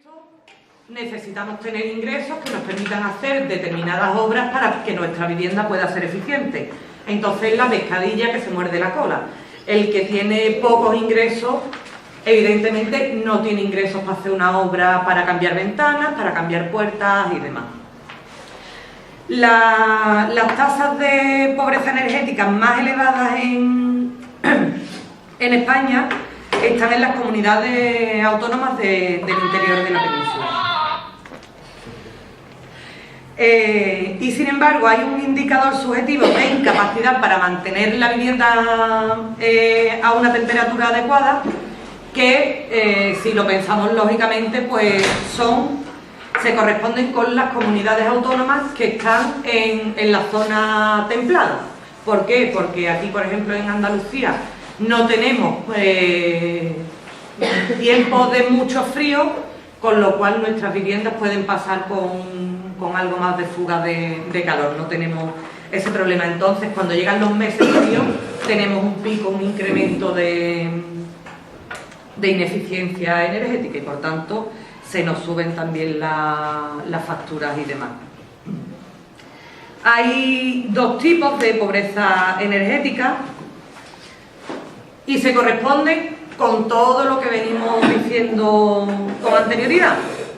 esto necesitamos tener ingresos que nos permitan hacer determinadas obras para que nuestra vivienda pueda ser eficiente. Entonces, la pescadilla que se muerde la cola. El que tiene pocos ingresos, evidentemente no tiene ingresos para hacer una obra, para cambiar ventanas, para cambiar puertas y demás. Las tasas de pobreza energética más elevadas en España están en las comunidades autónomas del interior de la península. Y sin embargo hay un indicador subjetivo de incapacidad para mantener la vivienda a una temperatura adecuada que, si lo pensamos lógicamente, pues se corresponden con las comunidades autónomas que están en la zona templada. ¿Por qué? Porque aquí, por ejemplo, en Andalucía no tenemos tiempos de mucho frío, con lo cual nuestras viviendas pueden pasar con algo más de fuga de calor, no tenemos ese problema. Entonces, cuando llegan los meses fríos, tenemos un pico, un incremento de ineficiencia energética y, por tanto, se nos suben también las facturas y demás. Hay dos tipos de pobreza energética y se corresponden con todo lo que venimos diciendo con anterioridad.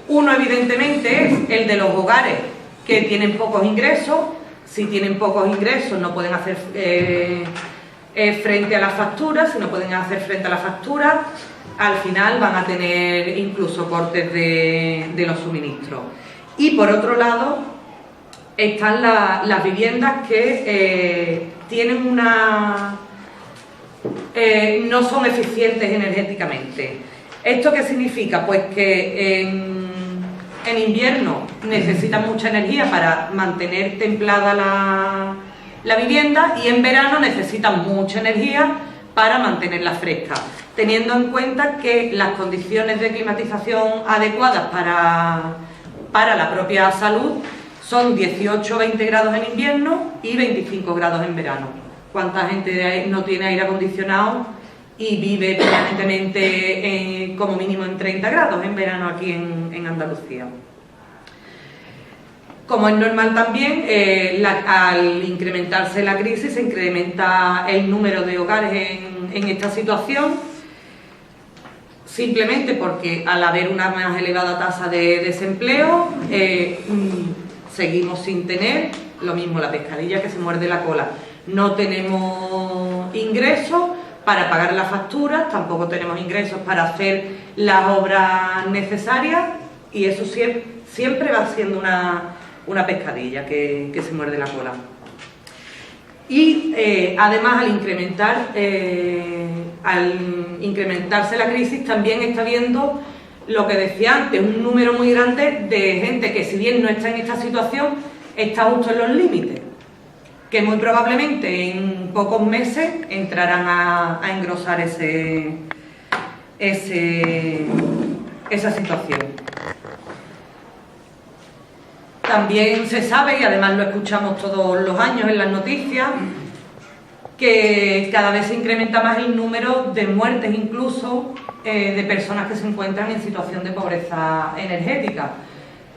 Uno, evidentemente, es el de los hogares que tienen pocos ingresos. Si tienen pocos ingresos no pueden hacer frente a las facturas. Si no pueden hacer frente a las facturas, al final van a tener incluso cortes de los suministros. Y por otro lado están las viviendas que tienen no son eficientes energéticamente. ¿Esto qué significa? Pues que en invierno necesitan mucha energía para mantener templada la vivienda y en verano necesitan mucha energía para mantenerla fresca, teniendo en cuenta que las condiciones de climatización adecuadas para la propia salud son 18-20 grados en invierno y 25 grados en verano. ¿Cuánta gente no tiene aire acondicionado y vive permanentemente como mínimo en 30 grados en verano aquí en Andalucía? Como es normal también, al incrementarse la crisis se incrementa el número de hogares en esta situación, simplemente porque al haber una más elevada tasa de desempleo, seguimos sin tener, lo mismo la pescadilla que se muerde la cola. No tenemos ingresos para pagar las facturas, tampoco tenemos ingresos para hacer las obras necesarias y eso siempre va siendo una pescadilla que se muerde la cola. Y además al incrementarse la crisis también está habiendo lo que decía antes, un número muy grande de gente que, si bien no está en esta situación, está justo en los límites, que muy probablemente en pocos meses entrarán a engrosar esa situación. También se sabe, y además lo escuchamos todos los años en las noticias, que cada vez se incrementa más el número de muertes, incluso de personas que se encuentran en situación de pobreza energética,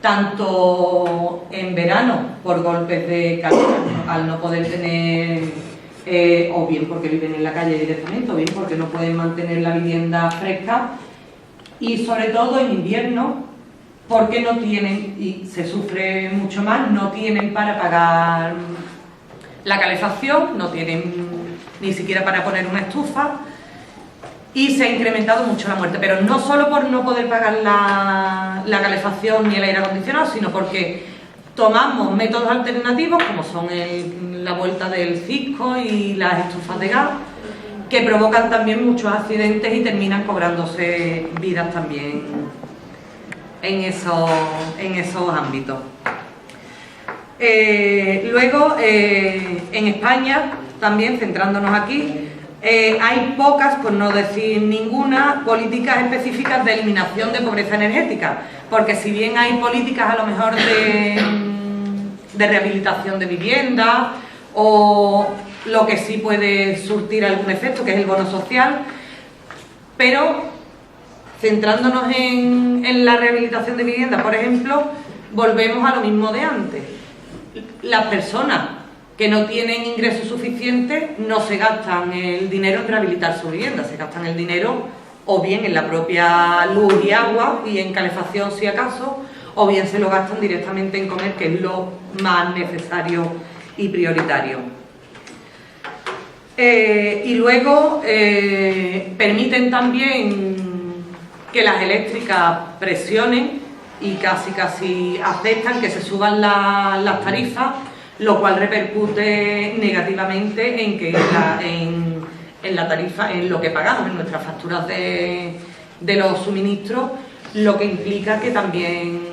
tanto en verano por golpes de calor, al no poder tener, o bien porque viven en la calle directamente, o bien porque no pueden mantener la vivienda fresca, y sobre todo en invierno, porque no tienen, y se sufre mucho más, no tienen para pagar la calefacción, no tienen ni siquiera para poner una estufa, y se ha incrementado mucho la muerte, pero no solo por no poder pagar la calefacción ni el aire acondicionado, sino porque tomamos métodos alternativos como son la vuelta del cisco y las estufas de gas, que provocan también muchos accidentes y terminan cobrándose vidas también en esos ámbitos. Luego, en España, también centrándonos aquí, hay pocas, por no decir ninguna, políticas específicas de eliminación de pobreza energética, porque si bien hay políticas a lo mejor de rehabilitación de viviendas o lo que sí puede surtir algún efecto, que es el bono social, pero centrándonos en la rehabilitación de vivienda, por ejemplo, volvemos a lo mismo de antes. Las personas que no tienen ingresos suficientes no se gastan el dinero en rehabilitar su vivienda, se gastan el dinero o bien en la propia luz y agua y en calefacción si acaso, o bien se lo gastan directamente en comer, que es lo más necesario y prioritario. Y luego permiten también que las eléctricas presionen y casi aceptan que se suban las tarifas, lo cual repercute negativamente en la tarifa, en lo que pagamos, en nuestras facturas de los suministros, lo que implica que también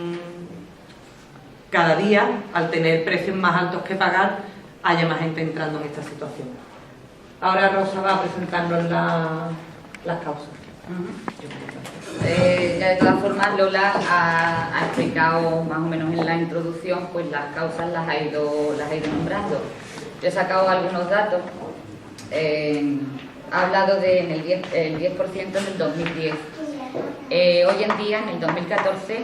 cada día, al tener precios más altos que pagar, haya más gente entrando en esta situación. Ahora Rosa va a presentarnos las causas. Ya de todas formas Lola ha explicado más o menos en la introducción, pues las causas las ha ido nombrando. Yo he sacado algunos datos. Ha hablado del 10% en el 2010. Hoy en día, en el 2014,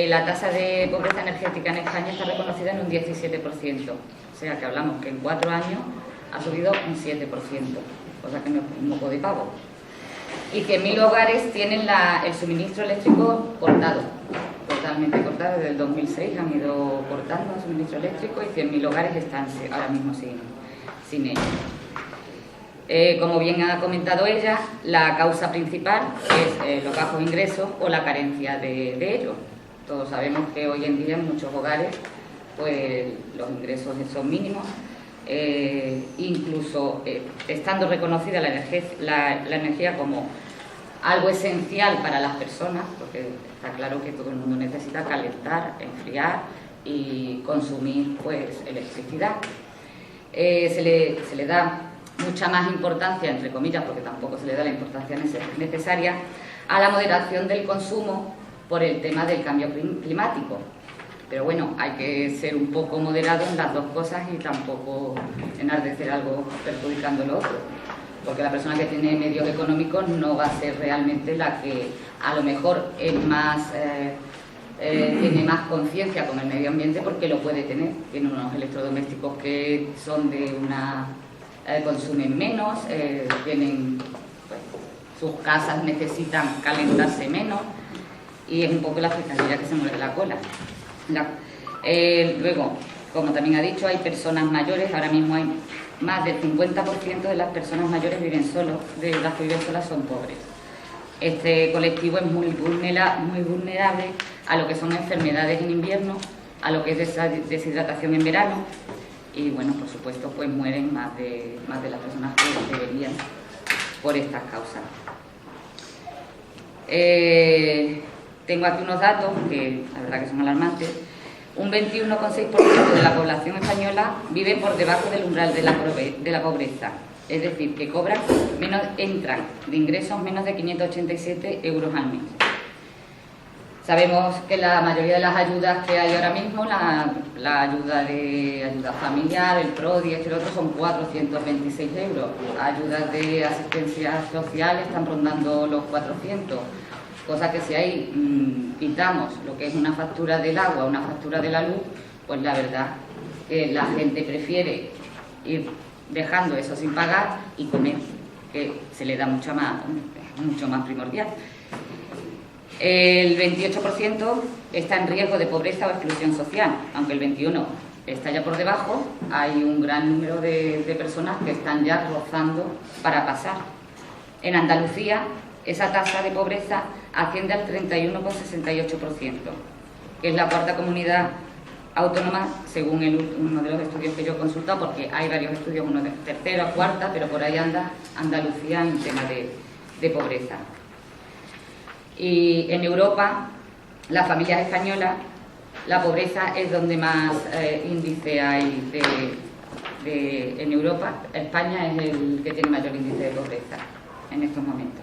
la tasa de pobreza energética en España está reconocida en un 17%. O sea que hablamos que en 4 años ha subido un 7%, cosa que no es un moco de pavo. Y 100.000 hogares tienen el suministro eléctrico cortado, totalmente cortado. Desde el 2006 han ido cortando el suministro eléctrico y 100.000 hogares están ahora mismo sin ello. Como bien ha comentado ella, la causa principal es los bajos ingresos o la carencia de ellos. Todos sabemos que hoy en día en muchos hogares pues los ingresos son mínimos, incluso estando reconocida la energía como algo esencial para las personas, porque está claro que todo el mundo necesita calentar, enfriar y consumir pues electricidad. Se le da mucha más importancia, entre comillas, porque tampoco se le da la importancia necesaria, a la moderación del consumo por el tema del cambio climático. Pero bueno, hay que ser un poco moderado en las dos cosas y tampoco enardecer algo perjudicando lo otro, porque la persona que tiene medios económicos no va a ser realmente la que a lo mejor es más tiene más conciencia con el medio ambiente, porque lo puede tener. Tiene unos electrodomésticos que son de una consumen menos, tienen pues, sus casas necesitan calentarse menos y es un poco la fiscalía que se mueve la cola. Luego, como también ha dicho, hay personas mayores. Ahora mismo hay más del 50% de las personas mayores viven solos, de las que viven solas son pobres. Este colectivo es muy vulnerable a lo que son enfermedades en invierno, a lo que es deshidratación en verano y, bueno, por supuesto, pues mueren más de las personas que deberían por estas causas. Tengo aquí unos datos que la verdad que son alarmantes. Un 21,6% de la población española vive por debajo del umbral de la pobreza, es decir, que entran de ingresos menos de 587 euros al mes. Sabemos que la mayoría de las ayudas que hay ahora mismo, la ayuda familiar, el PRODI, el otro, son 426 euros. Ayudas de asistencia social están rondando los 400. Cosa que si ahí quitamos lo que es una factura del agua, una factura de la luz, pues la verdad que la gente prefiere ir dejando eso sin pagar y comer, que se le da mucho más primordial. El 28% está en riesgo de pobreza o exclusión social, aunque el 21% está ya por debajo. Hay un gran número de personas que están ya rozando para pasar. En Andalucía, esa tasa de pobreza asciende al 31,68%, que es la cuarta comunidad autónoma, según uno de los estudios que yo he consultado, porque hay varios estudios, uno de tercera, cuarta, pero por ahí anda Andalucía en tema de pobreza. Y en Europa, las familias españolas, la pobreza es donde más índice hay en Europa. España es el que tiene mayor índice de pobreza en estos momentos.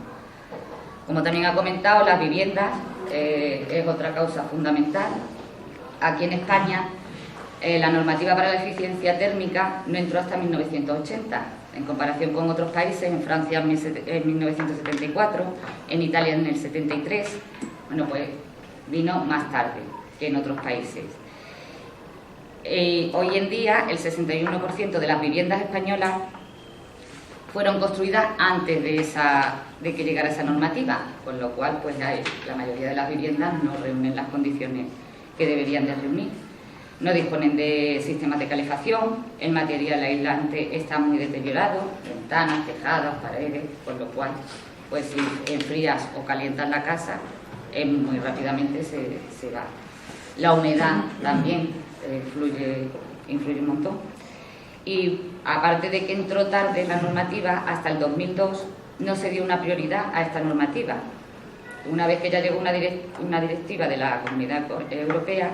Como también ha comentado, las viviendas es otra causa fundamental. Aquí en España la normativa para la eficiencia térmica no entró hasta 1980 en comparación con otros países. En Francia en 1974, en Italia en el 73, bueno, pues vino más tarde que en otros países. Hoy en día el 61% de las viviendas españolas fueron construidas antes de que llegara esa normativa, con lo cual pues la mayoría de las viviendas no reúnen las condiciones que deberían de reunir. No disponen de sistemas de calefacción, el material aislante está muy deteriorado, ventanas, tejados, paredes, con lo cual pues si enfrías o calientas la casa, muy rápidamente se va. La humedad también influye un montón. Y aparte de que entró tarde la normativa, hasta el 2002 no se dio una prioridad a esta normativa. Una vez que ya llegó una directiva de la Comunidad Europea,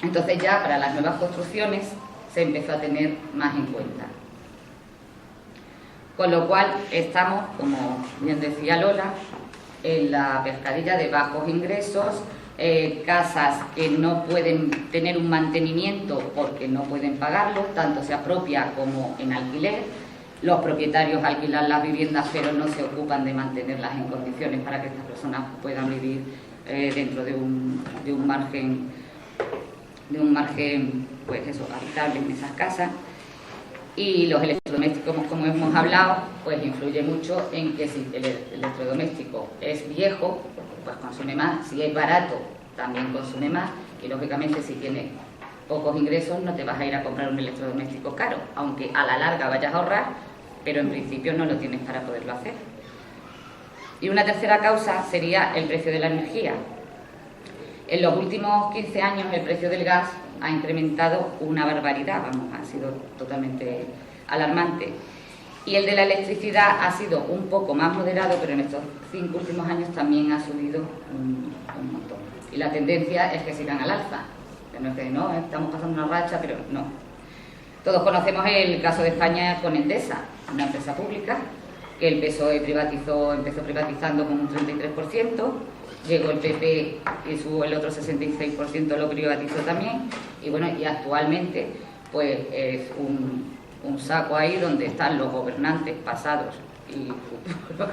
entonces ya para las nuevas construcciones se empezó a tener más en cuenta. Con lo cual estamos, como bien decía Lola, en la pescadilla de bajos ingresos, casas que no pueden tener un mantenimiento porque no pueden pagarlo, tanto sea propia como en alquiler. Los propietarios alquilan las viviendas pero no se ocupan de mantenerlas en condiciones para que estas personas puedan vivir dentro de un margen pues eso, habitable en esas casas. Y los electrodomésticos, como hemos hablado, pues influye mucho en que si el electrodoméstico es viejo, pues consume más. Si es barato, también consume más. Y lógicamente si tienes pocos ingresos no te vas a ir a comprar un electrodoméstico caro, aunque a la larga vayas a ahorrar, pero en principio no lo tienes para poderlo hacer. Y una tercera causa sería el precio de la energía. En los últimos 15 años el precio del gas ha incrementado una barbaridad, ha sido totalmente alarmante. Y el de la electricidad ha sido un poco más moderado, pero en estos 5 últimos años también ha subido un montón. Y la tendencia es que sigan al alza. No es que no, estamos pasando una racha, pero no. Todos conocemos el caso de España con Endesa, una empresa pública que el PSOE empezó privatizando con un 33%, llegó el PP y el otro 66% lo privatizó también, y bueno, y actualmente pues es un saco ahí donde están los gobernantes pasados y futuros,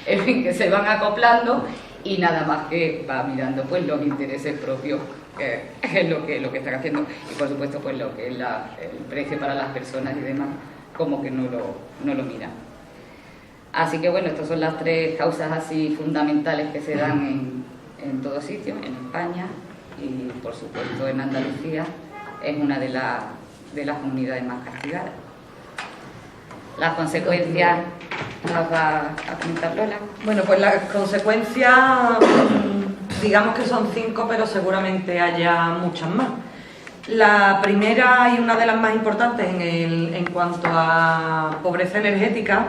en fin, que se van acoplando y nada más que va mirando pues los intereses propios, que es lo que están haciendo, y por supuesto pues lo que es el precio para las personas y demás, como que no lo miran. Así que bueno, estas son las 3 causas así fundamentales que se dan en todo sitio, en España y por supuesto en Andalucía, es una de las comunidades más castigadas. Las consecuencias las va a comentar Lola. Bueno, pues las consecuencias, digamos que son 5, pero seguramente haya muchas más. La primera y una de las más importantes en cuanto a pobreza energética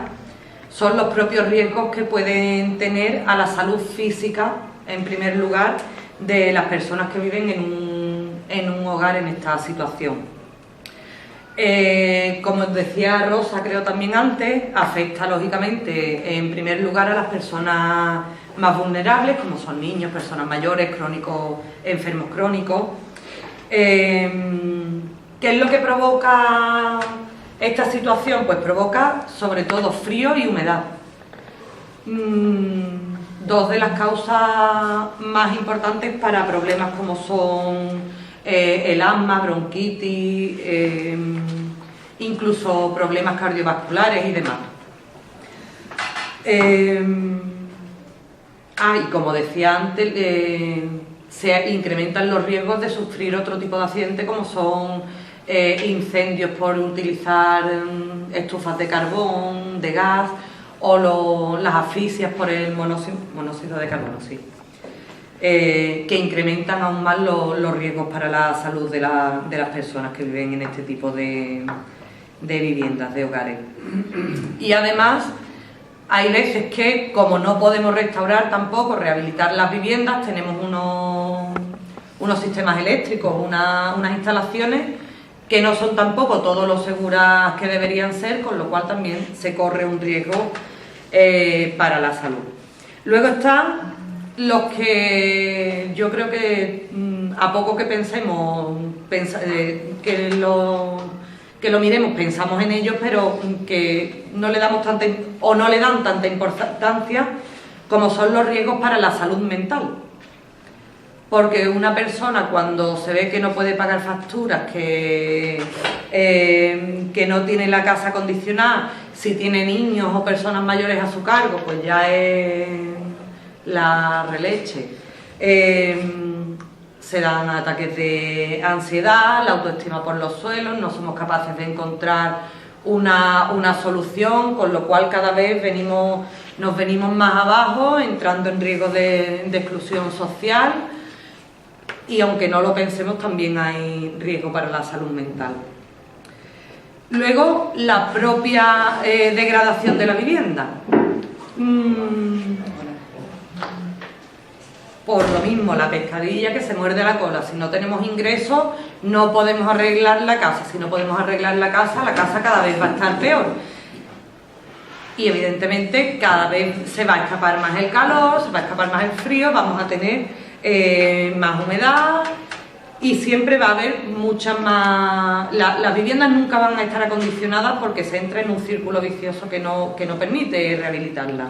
son los propios riesgos que pueden tener a la salud física, en primer lugar, de las personas que viven en un hogar en esta situación. Como decía Rosa, creo también antes, afecta lógicamente en primer lugar a las personas más vulnerables, como son niños, personas mayores, crónicos, enfermos crónicos. ¿Qué es lo que provoca esta situación? Pues provoca sobre todo frío y humedad. 2 de las causas más importantes para problemas como son el asma, bronquitis, incluso problemas cardiovasculares y demás. Y como decía antes, se incrementan los riesgos de sufrir otro tipo de accidentes como son incendios por utilizar estufas de carbón, de gas, o las asfixias por el monóxido de carbono, sí, que incrementan aún más los riesgos para la salud de las personas que viven en este tipo de viviendas, de hogares. Y además hay veces que, como no podemos restaurar tampoco, rehabilitar las viviendas, tenemos unos sistemas eléctricos, unas instalaciones que no son tampoco todo lo seguras que deberían ser, con lo cual también se corre un riesgo para la salud. Luego están los que yo creo que a poco que pensemos que que lo miremos, pensamos en ellos, pero que no le damos tanta, o no le dan tanta importancia como son los riesgos para la salud mental. Porque una persona cuando se ve que no puede pagar facturas, que no tiene la casa acondicionada, si tiene niños o personas mayores a su cargo, pues ya es la releche. Se dan ataques de ansiedad, la autoestima por los suelos, no somos capaces de encontrar una solución, con lo cual cada vez nos venimos más abajo, entrando en riesgo de exclusión social, y aunque no lo pensemos también hay riesgo para la salud mental. Luego, la propia degradación de la vivienda. Por lo mismo, la pescadilla que se muerde la cola. Si no tenemos ingresos, no podemos arreglar la casa. Si no podemos arreglar la casa cada vez va a estar peor. Y evidentemente cada vez se va a escapar más el calor, se va a escapar más el frío, vamos a tener más humedad y siempre va a haber muchas más... Las viviendas nunca van a estar acondicionadas porque se entra en un círculo vicioso que no permite rehabilitarlas.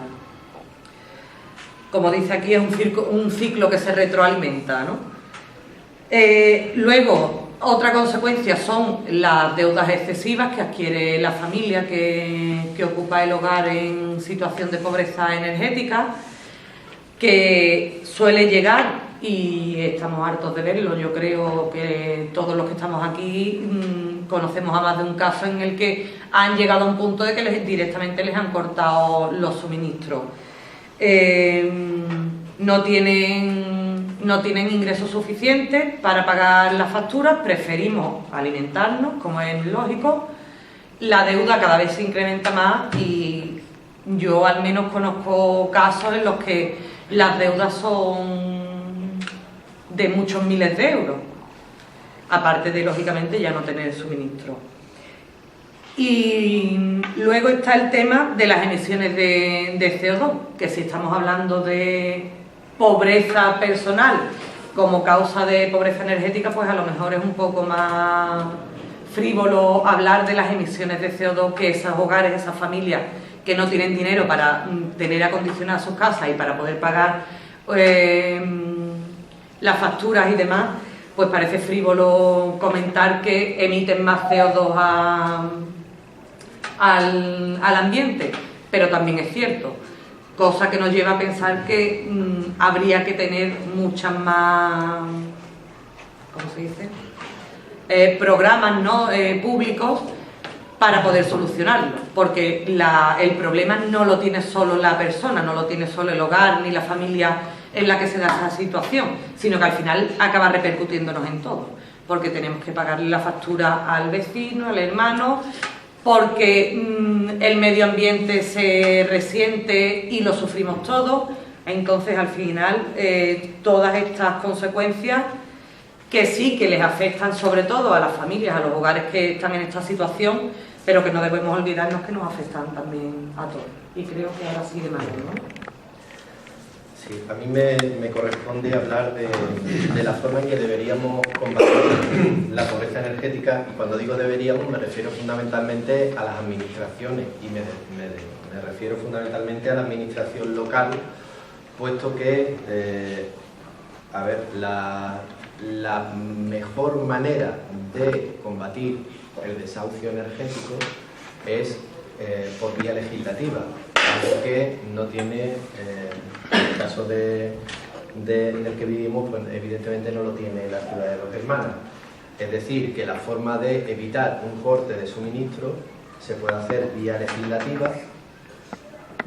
Como dice aquí, es un ciclo que se retroalimenta, ¿no? Luego, otra consecuencia son las deudas excesivas que adquiere la familia que ocupa el hogar en situación de pobreza energética, que suele llegar, y estamos hartos de verlo. Yo creo que todos los que estamos aquí conocemos a más de un caso en el que han llegado a un punto de que directamente les han cortado los suministros. No tienen ingresos suficientes para pagar las facturas, preferimos alimentarnos, como es lógico. La deuda cada vez se incrementa más y yo al menos conozco casos en los que las deudas son de muchos miles de euros, aparte de, lógicamente, ya no tener suministro. Y luego está el tema de las emisiones de CO2, que si estamos hablando de pobreza personal como causa de pobreza energética, pues a lo mejor es un poco más frívolo hablar de las emisiones de CO2 que esos hogares, esas familias que no tienen dinero para tener acondicionadas sus casas y para poder pagar las facturas y demás, pues parece frívolo comentar que emiten más CO2 al ambiente, pero también es cierto, cosa que nos lleva a pensar que habría que tener muchas más, ¿cómo se dice?, programas, ¿no?, públicos para poder solucionarlo, porque el problema no lo tiene solo la persona, no lo tiene solo el hogar ni la familia en la que se da esa situación, sino que al final acaba repercutiéndonos en todo, porque tenemos que pagarle la factura al vecino, al hermano, porque el medio ambiente se resiente y lo sufrimos todos. Entonces, al final, todas estas consecuencias que sí que les afectan sobre todo a las familias, a los hogares que están en esta situación, pero que no debemos olvidarnos que nos afectan también a todos. Y creo que ahora sí de manera, ¿no? Sí, a mí me corresponde hablar de la forma en que deberíamos combatir la pobreza energética, y cuando digo deberíamos me refiero fundamentalmente a las administraciones, y me refiero fundamentalmente a la administración local, puesto que, la mejor manera de combatir el desahucio energético es por vía legislativa, algo que no tiene, en el caso en el que vivimos, pues evidentemente no lo tiene la ciudad de Dos Hermanas. Es decir, que la forma de evitar un corte de suministro se puede hacer vía legislativa,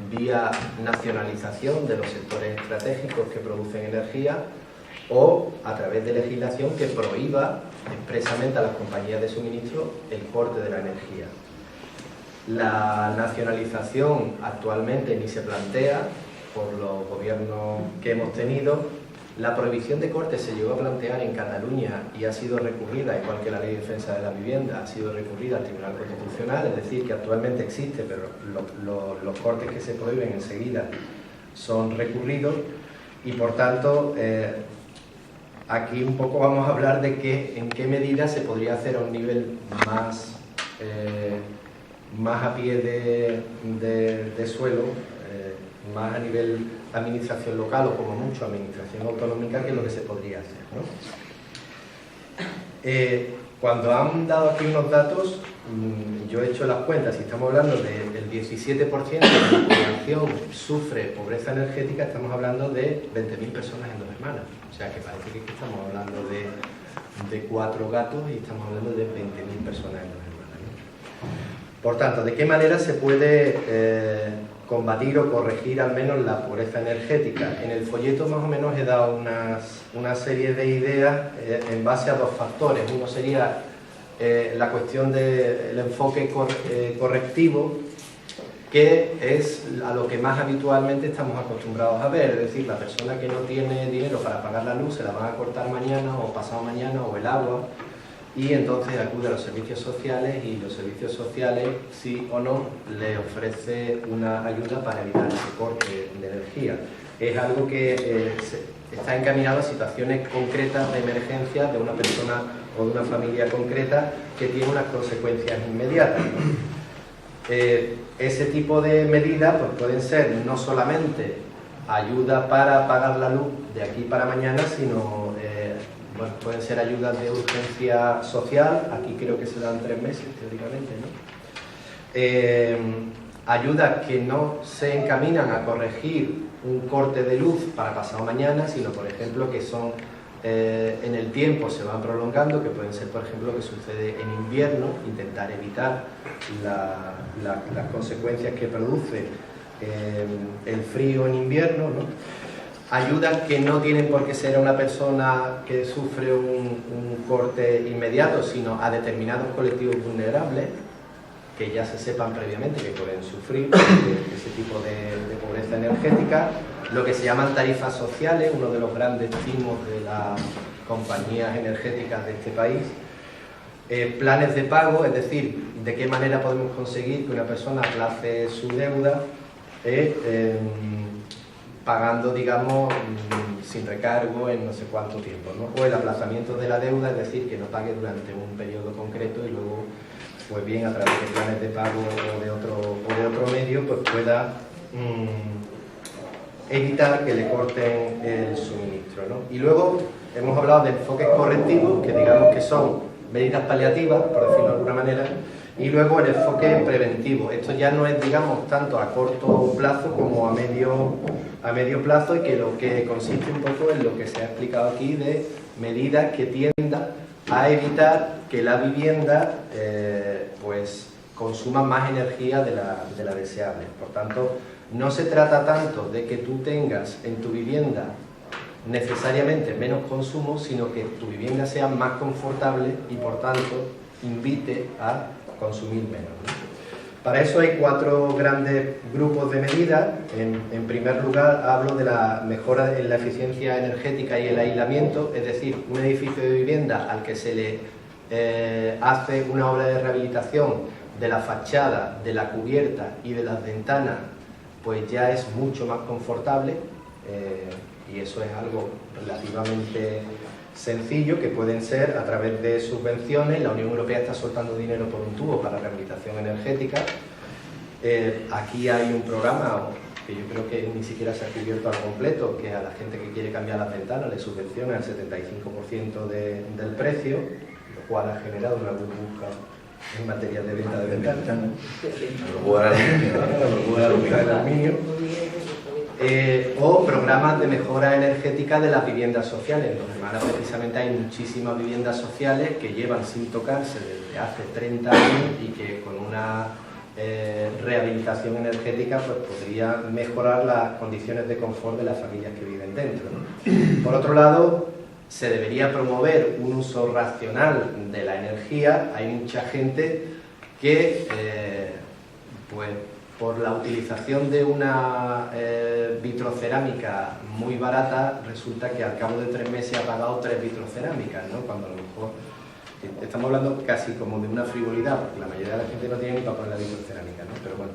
vía nacionalización de los sectores estratégicos que producen energía, o a través de legislación que prohíba expresamente a las compañías de suministro el corte de la energía. La nacionalización actualmente ni se plantea por los gobiernos que hemos tenido. La prohibición de corte se llegó a plantear en Cataluña y ha sido recurrida, igual que la Ley de Defensa de la Vivienda, ha sido recurrida al Tribunal Constitucional, es decir, que actualmente existe, pero los cortes que se prohíben enseguida son recurridos, y por tanto aquí un poco vamos a hablar de en qué medida se podría hacer a un nivel más más a pie de suelo, más a nivel administración local o como mucho administración autonómica, que es lo que se podría hacer, ¿no? Cuando han dado aquí unos datos, yo he hecho las cuentas, si estamos hablando del 17% de la población sufre pobreza energética, estamos hablando de 20.000 personas en Dos Hermanas. O sea que parece que estamos hablando de 4 gatos y estamos hablando de 20.000 personas en Dos Hermanas, ¿no? Por tanto, ¿de qué manera se puede combatir o corregir al menos la pobreza energética? En el folleto más o menos he dado una serie de ideas en base a 2 factores. Uno sería la cuestión del enfoque correctivo, que es a lo que más habitualmente estamos acostumbrados a ver, es decir, la persona que no tiene dinero para pagar la luz se la van a cortar mañana o pasado mañana, o el agua, y entonces acude a los servicios sociales, y los servicios sociales, sí o no, le ofrece una ayuda para evitar ese corte de energía. Es algo que está encaminado a situaciones concretas de emergencia de una persona o de una familia concreta que tiene unas consecuencias inmediatas, ¿no? Ese tipo de medidas pues, pueden ser no solamente ayuda para pagar la luz de aquí para mañana, sino bueno, pueden ser ayudas de urgencia social. Aquí creo que se dan 3 meses teóricamente, ¿no? Ayudas que no se encaminan a corregir un corte de luz para pasado mañana, sino por ejemplo que son en el tiempo, se van prolongando, que pueden ser por ejemplo que sucede en invierno, intentar evitar las consecuencias que produce el frío en invierno, ¿no? Ayudas que no tienen por qué ser a una persona que sufre un corte inmediato, sino a determinados colectivos vulnerables, que ya se sepan previamente que pueden sufrir ese tipo de pobreza energética. Lo que se llaman tarifas sociales, uno de los grandes timos de las compañías energéticas de este país. Planes de pago, es decir, de qué manera podemos conseguir que una persona aplace su deuda, pagando, digamos, sin recargo en no sé cuánto tiempo, ¿no? O el aplazamiento de la deuda, es decir, que no pague durante un periodo concreto y luego, pues bien, a través de planes de pago o de otro medio, pues pueda evitar que le corten el suministro, ¿no? Y luego hemos hablado de enfoques correctivos, que digamos que son medidas paliativas, por decirlo de alguna manera, y luego el enfoque preventivo. Esto ya no es, digamos, tanto a corto plazo como a medio plazo, y que lo que consiste un poco en lo que se ha explicado aquí, de medidas que tiendan a evitar que la vivienda pues consuma más energía de la deseable. Por tanto, no se trata tanto de que tú tengas en tu vivienda necesariamente menos consumo, sino que tu vivienda sea más confortable y por tanto invite a consumir menos, ¿no? Para eso hay 4 grandes grupos de medidas. En primer lugar, hablo de la mejora en la eficiencia energética y el aislamiento, es decir, un edificio de vivienda al que se le hace una obra de rehabilitación de la fachada, de la cubierta y de las ventanas, pues ya es mucho más confortable, y eso es algo relativamente sencillo, que pueden ser a través de subvenciones. La Unión Europea está soltando dinero por un tubo para rehabilitación energética. Aquí hay un programa que yo creo que ni siquiera se ha cubierto al completo, que a la gente que quiere cambiar las ventanas le subvenciona el 75% del precio, lo cual ha generado una burbuja en materia de venta de ventanas. O programas de mejora energética de las viviendas sociales. En Dos Hermanas precisamente hay muchísimas viviendas sociales que llevan sin tocarse desde hace 30 años y que con una rehabilitación energética pues podría mejorar las condiciones de confort de las familias que viven dentro, ¿no? Por otro lado, se debería promover un uso racional de la energía. Hay mucha gente que pues por la utilización de una vitrocerámica muy barata, resulta que al cabo de 3 meses ha pagado 3 vitrocerámicas, ¿no? Cuando a lo mejor estamos hablando casi como de una frivolidad, porque la mayoría de la gente no tiene ni para poner la vitrocerámica, ¿no? Pero bueno,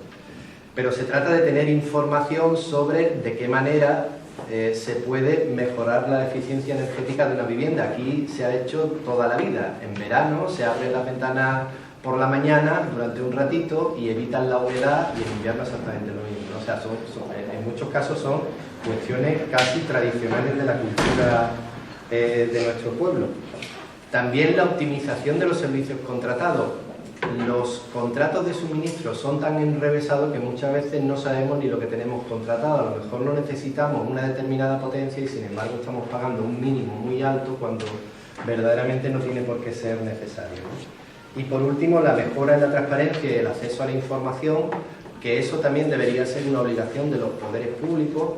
pero se trata de tener información sobre de qué manera se puede mejorar la eficiencia energética de una vivienda. Aquí se ha hecho toda la vida. En verano se abren las ventanas por la mañana durante un ratito y evitan la humedad, y en invierno exactamente lo mismo, ¿no? O sea, en muchos casos son cuestiones casi tradicionales de la cultura de nuestro pueblo. También la optimización de los servicios contratados. Los contratos de suministro son tan enrevesados que muchas veces no sabemos ni lo que tenemos contratado. A lo mejor no necesitamos una determinada potencia y sin embargo estamos pagando un mínimo muy alto cuando verdaderamente no tiene por qué ser necesario, ¿no? Y por último, la mejora en la transparencia y el acceso a la información, que eso también debería ser una obligación de los poderes públicos,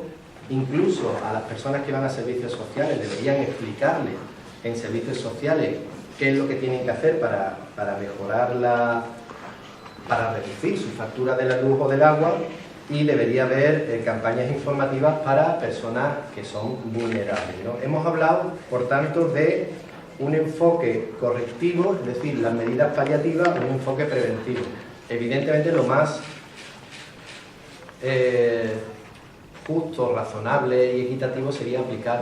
incluso a las personas que van a servicios sociales, deberían explicarles en servicios sociales qué es lo que tienen que hacer para mejorar para reducir su factura de la luz o del agua, y debería haber campañas informativas para personas que son vulnerables, ¿no? Hemos hablado, por tanto, de un enfoque correctivo, es decir, las medidas paliativas, un enfoque preventivo. Evidentemente lo más justo, razonable y equitativo sería aplicar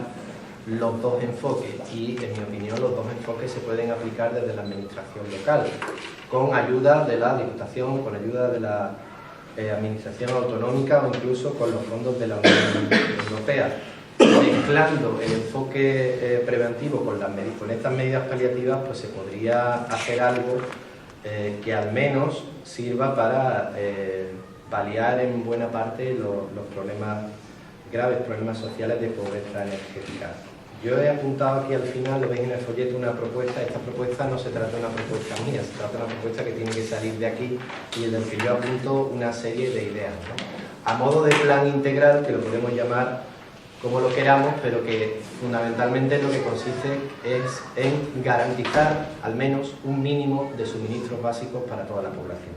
los dos enfoques, y en mi opinión los dos enfoques se pueden aplicar desde la administración local, con ayuda de la Diputación, con ayuda de la administración autonómica o incluso con los fondos de la Unión Europea. Mezclando el enfoque preventivo con estas medidas paliativas, pues se podría hacer algo que al menos sirva para paliar en buena parte los graves problemas sociales de pobreza energética. Yo he apuntado aquí al final, lo veis en el folleto, una propuesta. Esta propuesta no se trata de una propuesta mía, se trata de una propuesta que tiene que salir de aquí y en la que yo apunto una serie de ideas, ¿no? A modo de plan integral, que lo podemos llamar como lo queramos, pero que fundamentalmente lo que consiste es en garantizar al menos un mínimo de suministros básicos para toda la población.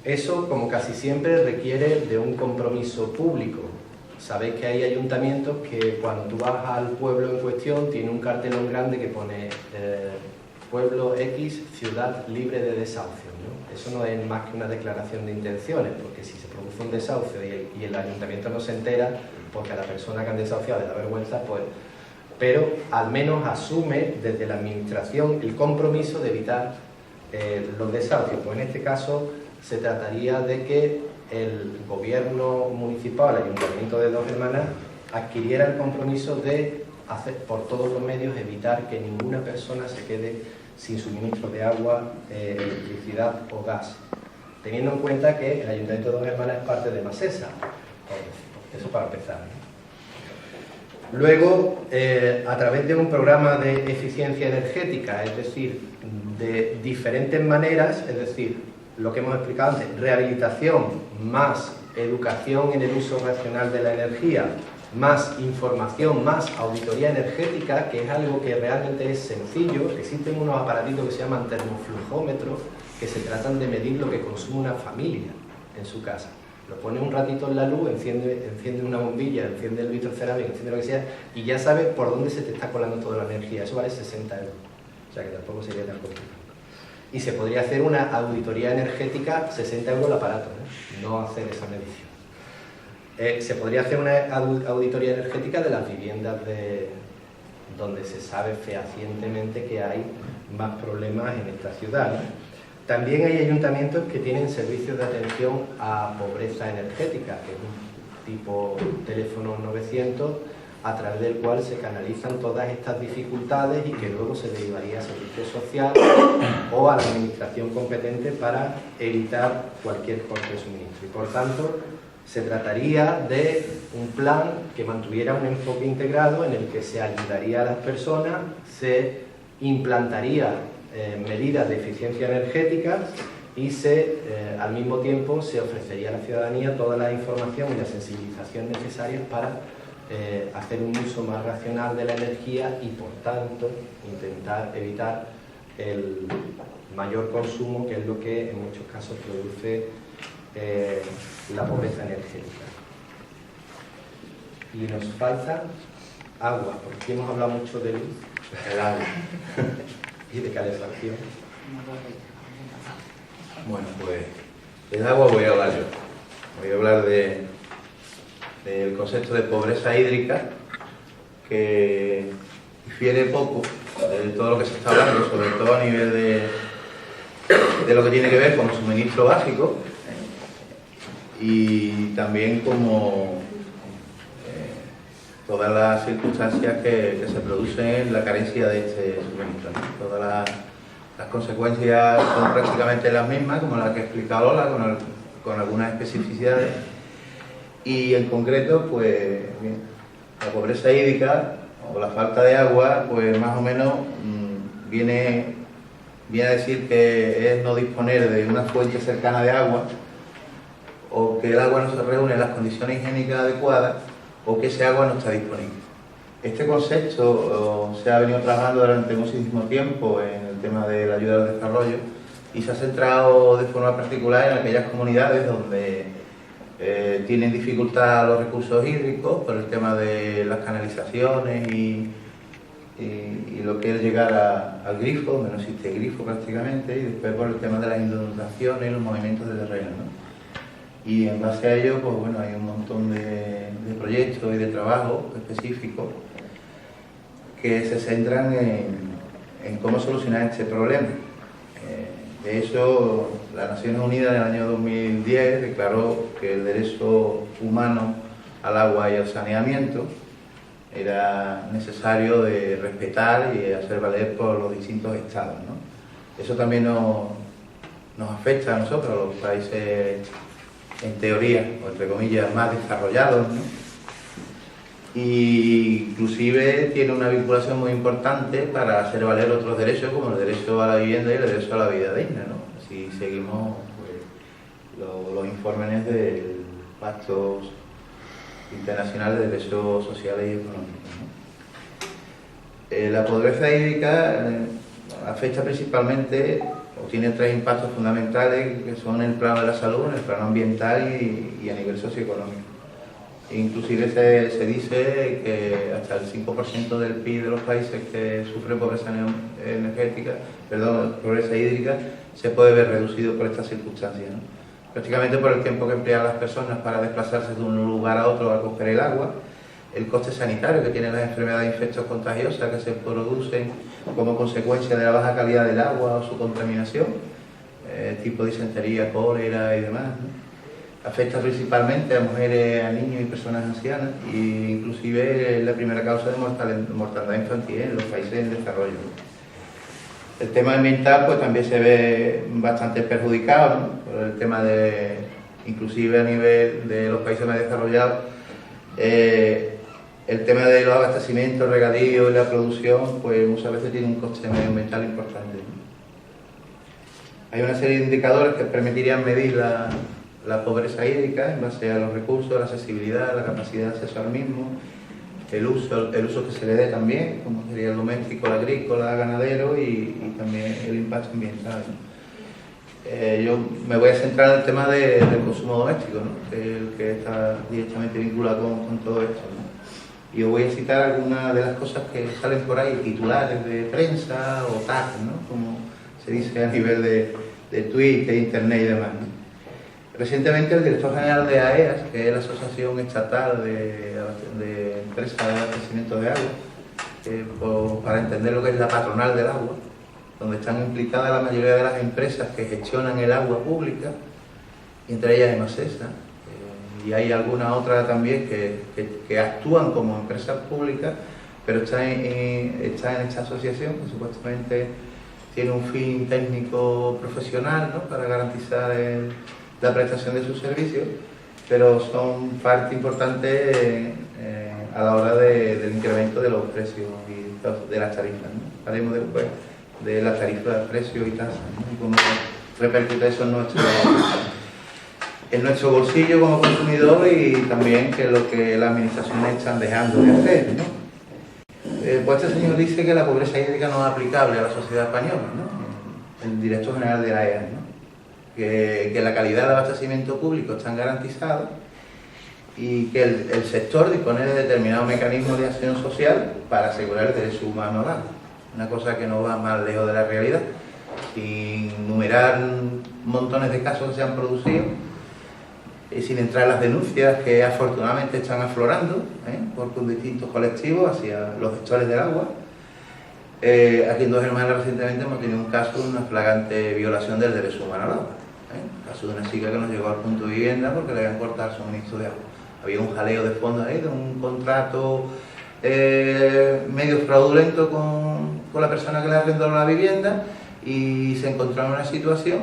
Eso, como casi siempre, requiere de un compromiso público. Sabéis que hay ayuntamientos que cuando tú vas al pueblo en cuestión tiene un cartelón grande que pone pueblo X, ciudad libre de desahucio, ¿no? Eso no es más que una declaración de intenciones, porque si se produce un desahucio y el ayuntamiento no se entera, porque a la persona que han desahuciado le da vergüenza, pues... Pero al menos asume desde la administración el compromiso de evitar los desahucios. Pues en este caso se trataría de que el gobierno municipal, el ayuntamiento de Dos Hermanas, adquiriera el compromiso de hacer por todos los medios evitar que ninguna persona se quede sin suministro de agua, electricidad o gas, teniendo en cuenta que el ayuntamiento de Dos Hermanas es parte de Masesa. Eso para empezar, ¿no? Luego, a través de un programa de eficiencia energética, es decir, de diferentes maneras, es decir, lo que hemos explicado antes, rehabilitación más educación en el uso racional de la energía, más información, más auditoría energética, que es algo que realmente es sencillo. Existen unos aparatitos que se llaman termoflujómetros, que se tratan de medir lo que consume una familia en su casa. Lo pone un ratito en la luz, enciende una bombilla, enciende el vitrocerámico, enciende lo que sea, y ya sabes por dónde se te está colando toda la energía. Eso vale 60 euros, o sea que tampoco sería tan complicado. Y se podría hacer una auditoría energética, 60 euros el aparato, no hacer esa medición. Se podría hacer una auditoría energética de las viviendas donde se sabe fehacientemente que hay más problemas en esta ciudad, ¿no? También hay ayuntamientos que tienen servicios de atención a pobreza energética, que es un tipo teléfono 900, a través del cual se canalizan todas estas dificultades y que luego se derivaría a servicio social o a la administración competente para evitar cualquier corte de suministro. Y por tanto, se trataría de un plan que mantuviera un enfoque integrado en el que se ayudaría a las personas, se implantaría medidas de eficiencia energética y al mismo tiempo se ofrecería a la ciudadanía toda la información y la sensibilización necesarias para hacer un uso más racional de la energía y, por tanto, intentar evitar el mayor consumo, que es lo que en muchos casos produce la pobreza energética. Y nos falta agua, porque hemos hablado mucho de luz, el agua y de calefacción. Bueno, pues del agua voy a hablar yo. Voy a hablar del concepto de pobreza hídrica, que difiere poco de todo lo que se está hablando, sobre todo a nivel de lo que tiene que ver como suministro básico y también como todas las circunstancias que se producen en la carencia de este suministro, ¿no? Todas las consecuencias son prácticamente las mismas, como las que ha explicado Lola, con algunas especificidades. Y en concreto, pues bien, la pobreza hídrica o la falta de agua, pues más o menos viene a decir que es no disponer de una fuente cercana de agua, o que el agua no se reúne en las condiciones higiénicas adecuadas, o que ese agua no está disponible. Este concepto se ha venido trabajando durante muchísimo tiempo en el tema de la ayuda al desarrollo y se ha centrado de forma particular en aquellas comunidades donde tienen dificultad los recursos hídricos por el tema de las canalizaciones y lo que es llegar al grifo, donde no existe grifo prácticamente, y después por el tema de las inundaciones y los movimientos de terreno, ¿no? Y en base a ello, pues bueno, hay un montón de proyectos y de trabajos específicos que se centran en cómo solucionar este problema. De hecho, las Naciones Unidas en el año 2010 declaró que el derecho humano al agua y al saneamiento era necesario de respetar y hacer valer por los distintos estados, ¿no? Eso también nos afecta a nosotros, a los países en teoría, o entre comillas, más desarrollados, ¿no? Y inclusive tiene una vinculación muy importante para hacer valer otros derechos, como el derecho a la vivienda y el derecho a la vida digna, ¿no? Si seguimos pues, los informes del Pacto Internacional de Derechos Sociales y Económicos, ¿no? La pobreza hídrica afecta principalmente, o tiene tres impactos fundamentales, que son en el plano de la salud, en el plano ambiental y a nivel socioeconómico. Inclusive se dice que hasta el 5% del PIB de los países que sufren pobreza pobreza hídrica, se puede ver reducido por estas circunstancias, ¿no? Prácticamente por el tiempo que emplean las personas para desplazarse de un lugar a otro a coger el agua, el coste sanitario que tienen las enfermedades infecciosas contagiosas que se producen como consecuencia de la baja calidad del agua o su contaminación, tipo disentería, cólera y demás, ¿no? Afecta principalmente a mujeres, a niños y personas ancianas, e inclusive es la primera causa de mortalidad infantil en los países en desarrollo. El tema ambiental pues también se ve bastante perjudicado, ¿no? Por el tema de, inclusive a nivel de los países más desarrollados, el tema de los abastecimientos, el regadío y la producción, pues muchas veces tiene un coste medioambiental importante, ¿no? Hay una serie de indicadores que permitirían medir la pobreza hídrica en base a los recursos, la accesibilidad, la capacidad de acceso al mismo, el uso que se le dé también, como sería el doméstico, el agrícola, el ganadero y también el impacto ambiental, ¿no? Yo me voy a centrar en el tema del consumo doméstico, ¿no? Que es el que está directamente vinculado con todo esto, ¿no? Y os voy a citar algunas de las cosas que salen por ahí, titulares de prensa o tags, ¿no? Como se dice a nivel de Twitter, Internet y demás, ¿no? Recientemente el director general de AEAS, que es la Asociación Estatal de Empresas de Abastecimiento de Agua, para entender lo que es la patronal del agua, donde están implicadas la mayoría de las empresas que gestionan el agua pública, y entre ellas EMASESA, y hay alguna otra también que actúan como empresas públicas, pero está en esta asociación, que supuestamente tiene un fin técnico profesional, ¿no? Para garantizar la prestación de sus servicios, pero son parte importante a la hora del incremento de los precios y de las tarifas, ¿no? Haremos después de las tarifas, precios y tasas, ¿no? Y cómo repercute eso en nuestro bolsillo como consumidor y también que lo que las administraciones están dejando de hacer, ¿no? Pues este señor dice que la pobreza hídrica no es aplicable a la sociedad española, ¿no? El director general de la AEAS, ¿no? Que la calidad del abastecimiento público está garantizada y que el sector dispone de determinados mecanismos de acción social para asegurar el derecho humano al agua. Una cosa que no va más lejos de la realidad. Sin numerar montones de casos que se han producido y sin entrar en las denuncias que afortunadamente están aflorando por distintos colectivos hacia los gestores del agua, Aquí en Dos Hermanas recientemente hemos tenido un caso de una flagrante violación del derecho humano al agua. El caso de una chica que nos llegó al punto de vivienda porque le habían cortado el suministro de agua. Había un jaleo de fondo ahí, de un contrato medio fraudulento con la persona que le arrendó la vivienda, y se encontró en una situación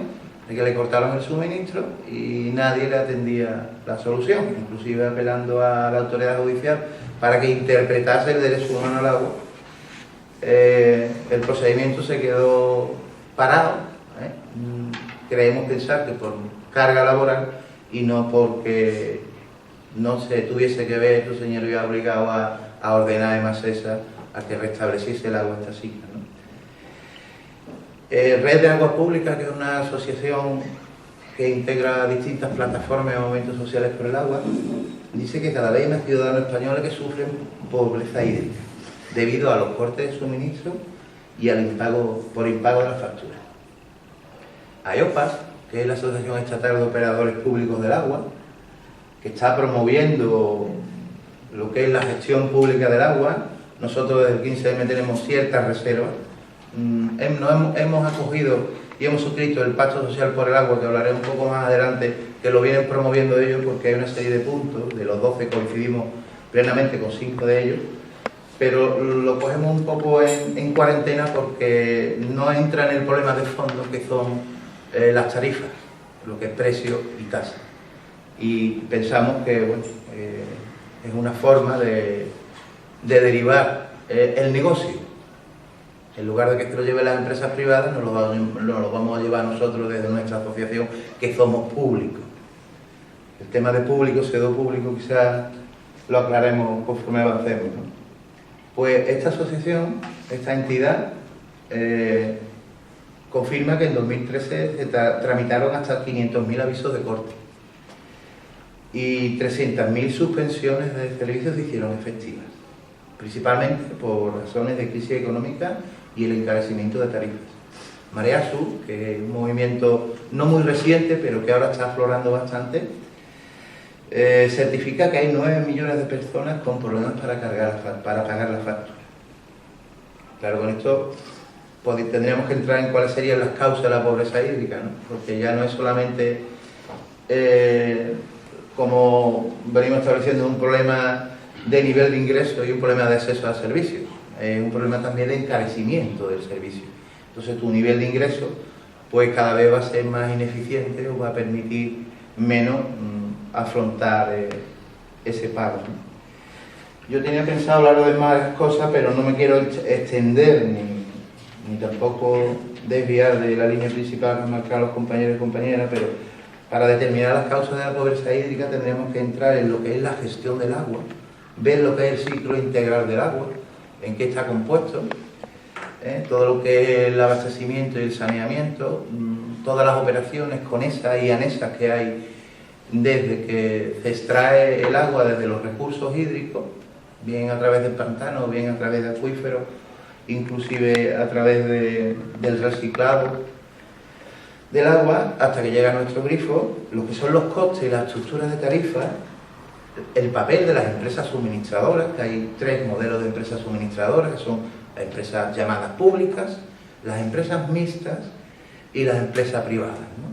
de que le cortaron el suministro y nadie le atendía la solución, inclusive apelando a la autoridad judicial para que interpretase el derecho humano al agua. El procedimiento se quedó parado. Creemos pensar que por carga laboral y no porque no se tuviese que ver su señoría obligado a ordenar a Masesa a que restableciese el agua a esta cita, ¿no? Red de Aguas Públicas, que es una asociación que integra distintas plataformas y movimientos sociales por el agua, dice que cada vez hay más ciudadanos españoles que sufren pobreza hídrica debido a los cortes de suministro y al impago de las facturas. AEOPAS, que es la Asociación Estatal de Operadores Públicos del Agua, que está promoviendo lo que es la gestión pública del agua. Nosotros desde el 15M tenemos ciertas reservas. Hemos acogido y hemos suscrito el Pacto Social por el Agua, que hablaré un poco más adelante, que lo vienen promoviendo ellos, porque hay una serie de puntos, de los 12 coincidimos plenamente con 5 de ellos, pero lo cogemos un poco en cuarentena porque no entra en el problema de fondo, que son las tarifas, lo que es precio y tasa. Y pensamos que bueno, es una forma de derivar el negocio. En lugar de que esto lo lleven las empresas privadas, nos lo vamos a llevar nosotros desde nuestra asociación, que somos públicos. El tema de público, pseudo público, quizás lo aclaremos conforme avancemos, ¿no? Pues esta asociación, esta entidad, confirma que en 2013 se tramitaron hasta 500.000 avisos de corte y 300.000 suspensiones de servicios se hicieron efectivas, principalmente por razones de crisis económica y el encarecimiento de tarifas. Marea Azul, que es un movimiento no muy reciente, pero que ahora está aflorando bastante, certifica que hay 9 millones de personas con problemas para pagar la factura. Claro, con esto tendríamos que entrar en cuáles serían las causas de la pobreza hídrica, ¿no? Porque ya no es solamente, como venimos estableciendo, un problema de nivel de ingreso y un problema de acceso a servicios, es un problema también de encarecimiento del servicio. Entonces tu nivel de ingreso pues cada vez va a ser más ineficiente o va a permitir menos afrontar ese pago, ¿no? Yo tenía pensado hablar de más cosas, pero no me quiero extender ni tampoco desviar de la línea principal que han marcado los compañeros y compañeras, pero para determinar las causas de la pobreza hídrica tendríamos que entrar en lo que es la gestión del agua, ver lo que es el ciclo integral del agua, en qué está compuesto, todo lo que es el abastecimiento y el saneamiento, todas las operaciones conexas y anexas que hay desde que se extrae el agua desde los recursos hídricos, bien a través del pantano, bien a través de acuíferos, inclusive a través del reciclado del agua, hasta que llega a nuestro grifo, lo que son los costes y las estructuras de tarifas, el papel de las empresas suministradoras, que hay 3 modelos de empresas suministradoras, que son las empresas llamadas públicas, las empresas mixtas y las empresas privadas, ¿no?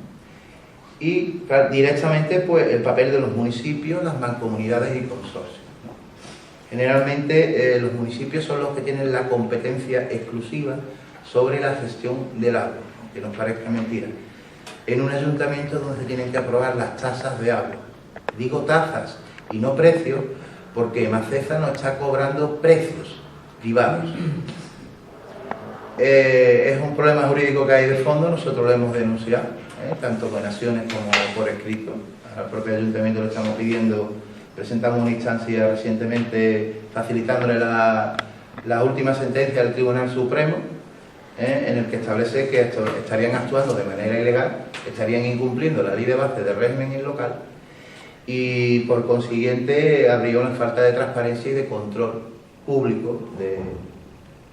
Y directamente pues el papel de los municipios, las mancomunidades y consorcios, ¿no? Generalmente los municipios son los que tienen la competencia exclusiva sobre la gestión del agua, aunque nos parezca mentira. En un ayuntamiento donde se tienen que aprobar las tasas de agua. Digo tasas y no precios, porque Macesa no está cobrando precios privados. Es un problema jurídico que hay de fondo, nosotros lo hemos denunciado, tanto con acciones como por escrito. Al propio ayuntamiento le estamos pidiendo, presentamos una instancia recientemente facilitándole la última sentencia del Tribunal Supremo, en el que establece que estarían actuando de manera ilegal, estarían incumpliendo la ley de base de régimen local, y por consiguiente habría una falta de transparencia y de control público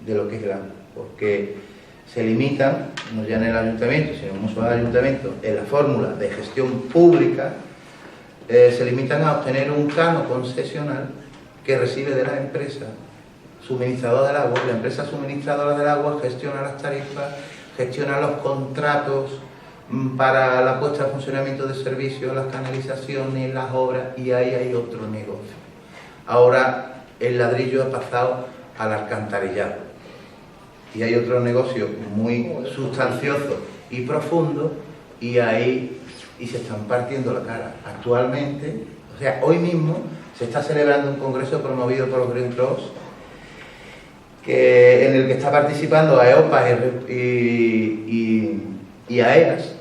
de lo que es el agua, porque se limitan, no ya en el ayuntamiento, sino en muchos ayuntamientos, en la fórmula de gestión pública, se limitan a obtener un canon concesional que recibe de la empresa suministrador del agua, la empresa suministradora del agua gestiona las tarifas, gestiona los contratos para la puesta en funcionamiento de servicios, las canalizaciones, las obras, y ahí hay otro negocio. Ahora el ladrillo ha pasado al alcantarillado y hay otro negocio muy sustancioso y profundo, y ahí se están partiendo la cara. Actualmente, o sea, hoy mismo se está celebrando un congreso promovido por los Green Cross, en el que está participando AEOPA y AEAS,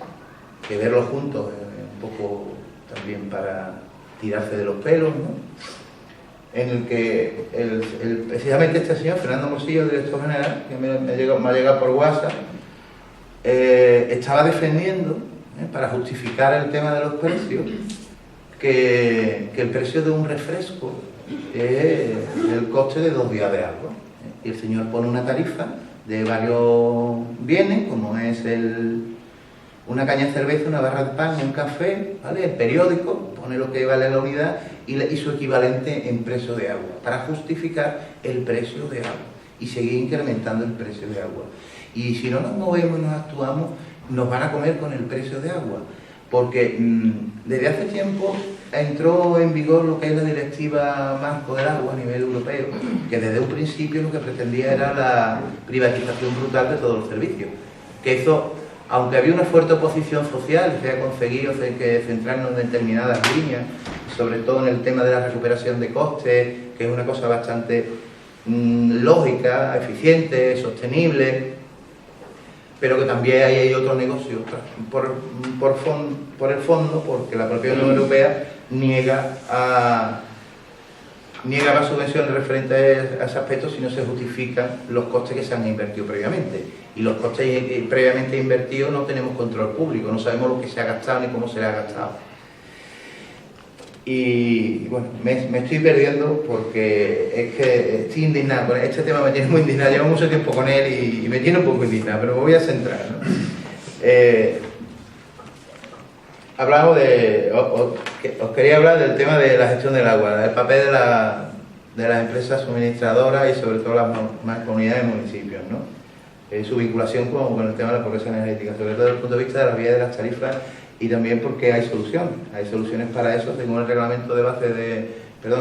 que verlos juntos es un poco también para tirarse de los pelos, ¿no? En el que precisamente este señor, Fernando Morcillo, el director general, que me ha llegado por WhatsApp, estaba defendiendo, para justificar el tema de los precios, que el precio de un refresco es el coste de 2 días de agua. Y el señor pone una tarifa de varios bienes, como es una caña de cerveza, una barra de pan, un café, ¿vale? El periódico, pone lo que vale la unidad y su equivalente en precio de agua, para justificar el precio de agua y seguir incrementando el precio de agua. Y si no nos movemos y nos actuamos, nos van a comer con el precio de agua, porque desde hace tiempo entró en vigor lo que es la Directiva Marco del Agua a nivel europeo, que desde un principio lo que pretendía era la privatización brutal de todos los servicios. Que eso, aunque había una fuerte oposición social, se ha conseguido centrarnos en determinadas líneas, sobre todo en el tema de la recuperación de costes, que es una cosa bastante lógica, eficiente, sostenible, pero que también hay otro negocio por el fondo, porque la propia Unión Europea niega las subvenciones referentes a ese aspecto si no se justifican los costes que se han invertido previamente. Y los costes previamente invertidos no tenemos control público, no sabemos lo que se ha gastado ni cómo se le ha gastado. Y bueno, me estoy perdiendo porque es que estoy indignado. Este tema me tiene muy indignado, llevo mucho tiempo con él y me tiene un poco indignado, pero me voy a centrar, ¿no? Hablamos os quería hablar del tema de la gestión del agua, del papel de las empresas suministradoras y sobre todo las mancomunidades y municipios, ¿no? Su vinculación con el tema de la pobreza energética, sobre todo desde el punto de vista de las vías de las tarifas, y también porque hay soluciones para eso. Según el reglamento el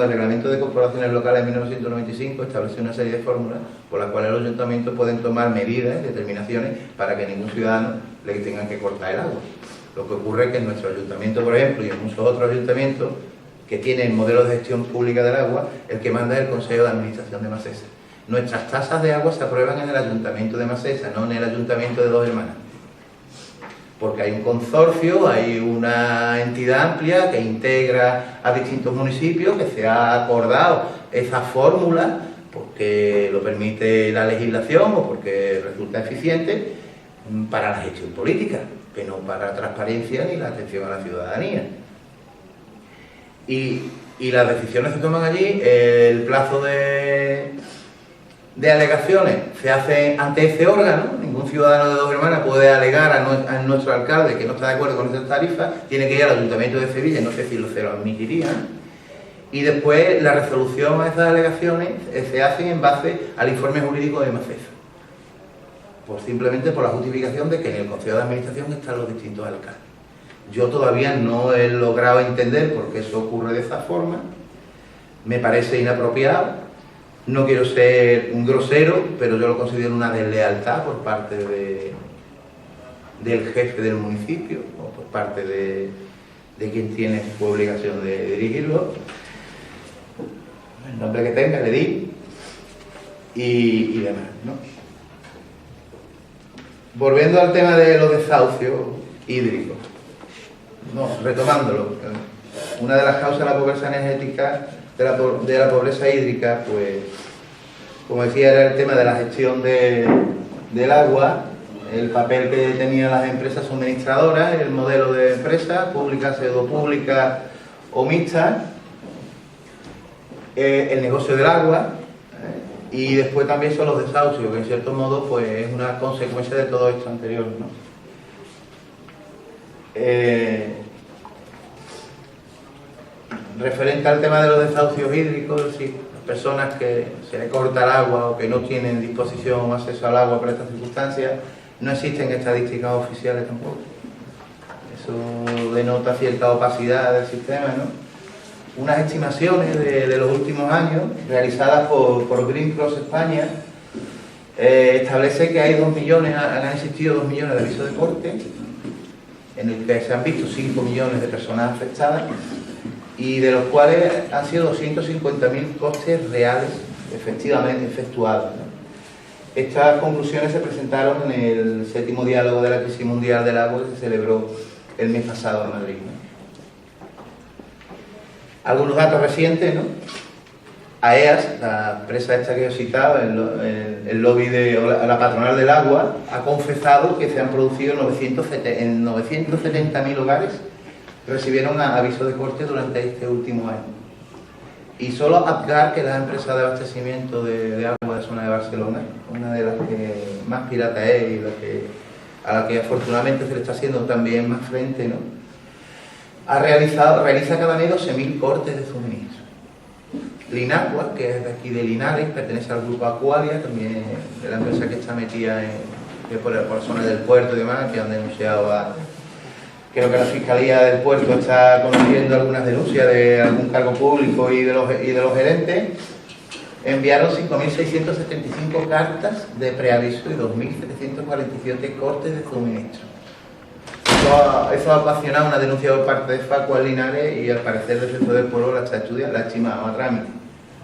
reglamento de corporaciones locales de 1995 establece una serie de fórmulas por las cuales los ayuntamientos pueden tomar medidas y determinaciones para que ningún ciudadano le tengan que cortar el agua. Lo que ocurre es que en nuestro ayuntamiento, por ejemplo, y en muchos otros ayuntamientos que tienen modelos de gestión pública del agua, el que manda es el Consejo de Administración de Masesa. Nuestras tasas de agua se aprueban en el ayuntamiento de Masesa, no en el ayuntamiento de Dos Hermanas. Porque hay un consorcio, hay una entidad amplia que integra a distintos municipios, que se ha acordado esa fórmula porque lo permite la legislación o porque resulta eficiente para la gestión política, que no para la transparencia ni la atención a la ciudadanía. Y las decisiones se toman allí, el plazo de alegaciones se hace ante ese órgano. Ningún ciudadano de Dos Hermanas puede alegar a nuestro alcalde que no está de acuerdo con esa tarifa, tiene que ir al Ayuntamiento de Sevilla, no sé si se lo admitirían, y después la resolución a esas alegaciones se hacen en base al informe jurídico de Masesa, simplemente por la justificación de que en el Consejo de Administración están los distintos alcaldes. Yo todavía no he logrado entender por qué eso ocurre de esa forma, me parece inapropiado. No quiero ser un grosero, pero yo lo considero una deslealtad por parte del jefe del municipio o por parte de quien tiene su obligación de dirigirlo. El nombre que tenga, le di y demás, ¿no? Volviendo al tema de los desahucios hídricos, retomándolo, una de las causas de la pobreza energética, de la pobreza hídrica, pues, como decía, era el tema de la gestión del agua, el papel que tenían las empresas suministradoras, el modelo de empresas, públicas, pseudopúblicas o mixtas, el negocio del agua, y después también son los desahucios, que en cierto modo pues, es una consecuencia de todo esto anterior, ¿no? referente al tema de los desahucios hídricos, es decir, las personas que se les corta el agua o que no tienen disposición o acceso al agua por estas circunstancias, no existen estadísticas oficiales tampoco. Eso denota cierta opacidad del sistema, ¿no? Unas estimaciones de los últimos años, realizadas por Green Cross España, establece que hay 2 millones, han existido 2 millones de avisos de corte, en el que se han visto 5 millones de personas afectadas, y de los cuales han sido 250.000 costes reales efectivamente efectuados, ¿no? Estas conclusiones se presentaron en el 7º diálogo de la crisis mundial del agua que se celebró el mes pasado en Madrid, ¿no? Algunos datos recientes, ¿no? AEAS, la empresa esta que os citaba, el lobby de la patronal del agua, ha confesado que se han producido en 970.000 hogares que recibieron aviso de corte durante este último año. Y solo APGAR, que es la empresa de abastecimiento de agua de la zona de Barcelona, una de las que más pirata es y a la que afortunadamente se le está haciendo también más frente, ¿no? Realiza cada mes 12.000 cortes de suministro. Linagua, que es de aquí de Linares, pertenece al grupo Aqualia, también de la empresa que está metida por la zona del puerto y demás, que han denunciado creo que la Fiscalía del Puerto está conociendo algunas denuncias de algún cargo público y de los gerentes. Enviaron 5.675 cartas de preaviso y 2.747 cortes de suministro. Eso ha ocasionado una denuncia por parte de Facua Linares y al parecer el Centro del Pueblo la está estudiando, la ha estimado a trámite,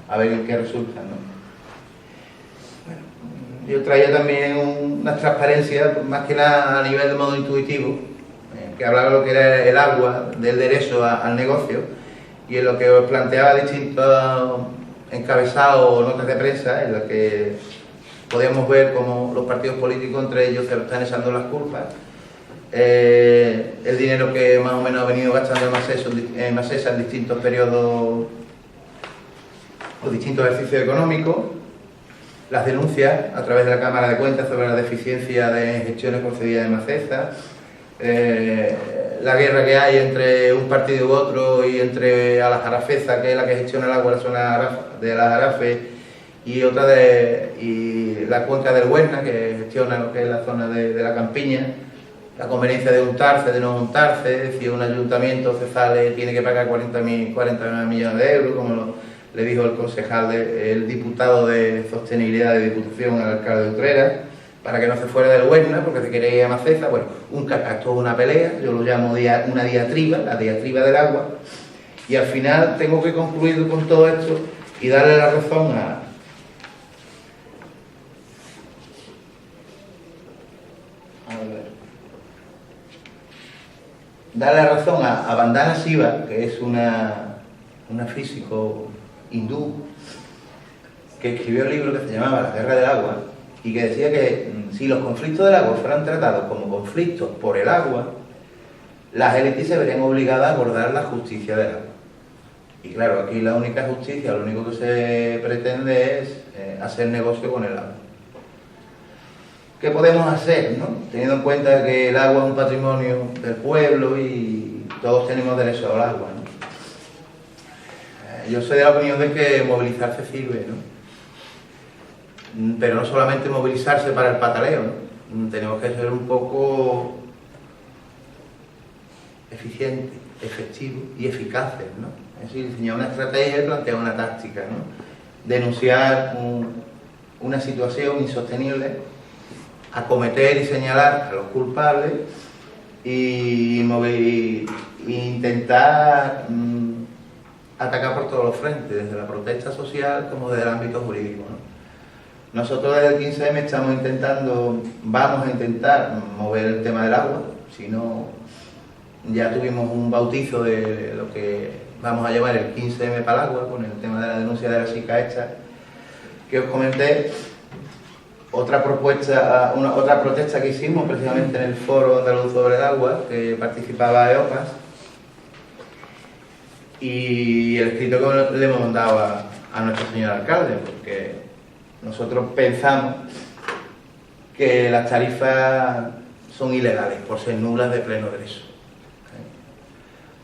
a ver en qué resulta, ¿no? Bueno, yo traía también unas transparencias, más que nada a nivel de modo intuitivo, que hablaba de lo que era el agua, del derecho al negocio, y en lo que os planteaba distintos encabezados o notas de prensa, en las que podíamos ver cómo los partidos políticos entre ellos se están echando las culpas. El dinero que más o menos ha venido gastando en Masesa en distintos periodos o distintos ejercicios económicos, las denuncias a través de la Cámara de Cuentas sobre la deficiencia de gestiones concedidas en Masesa, la guerra que hay entre un partido u otro y entre a la Jarafeza, que es la que gestiona el agua en la zona de la Jarafe, y la cuenca del Huerna, que gestiona lo que es la zona de la Campiña. La conveniencia de untarse, de no untarse, si un ayuntamiento tiene que pagar 40 millones de euros, como le dijo el diputado de Sostenibilidad de Diputación al alcalde de Utrera, para que no se fuera del Huerna, porque se quería ir a Masesa. Bueno, esto es una pelea, yo lo llamo una diatriba, la diatriba del agua, y al final tengo que concluir con todo esto y darle la razón a Vandana Shiva, que es una físico hindú, que escribió un libro que se llamaba La Guerra del Agua, y que decía que si los conflictos del agua fueran tratados como conflictos por el agua, las élites se verían obligadas a abordar la justicia del agua. Y claro, aquí la única justicia, lo único que se pretende es hacer negocio con el agua. ¿Qué podemos hacer, no? Teniendo en cuenta que el agua es un patrimonio del pueblo y todos tenemos derecho al agua, ¿no? Yo soy de la opinión de que movilizarse sirve, ¿no? Pero no solamente movilizarse para el pataleo, ¿no? Tenemos que ser un poco eficientes, efectivos y eficaces, ¿no? Es decir, diseñar una estrategia y plantear una táctica, ¿no? Denunciar una situación insostenible, acometer y señalar a los culpables y intentar atacar por todos los frentes, desde la protesta social como desde el ámbito jurídico, ¿no? Nosotros desde el 15M vamos a intentar mover el tema del agua, si no, ya tuvimos un bautizo de lo que vamos a llevar el 15M para el agua, con el tema de la denuncia de la chica esta que os comenté. Otra protesta que hicimos precisamente en el Foro Andaluz sobre el Agua, que participaba EOPAS, y el escrito que le hemos mandado a nuestro señor alcalde, porque nosotros pensamos que las tarifas son ilegales por ser nulas de pleno derecho.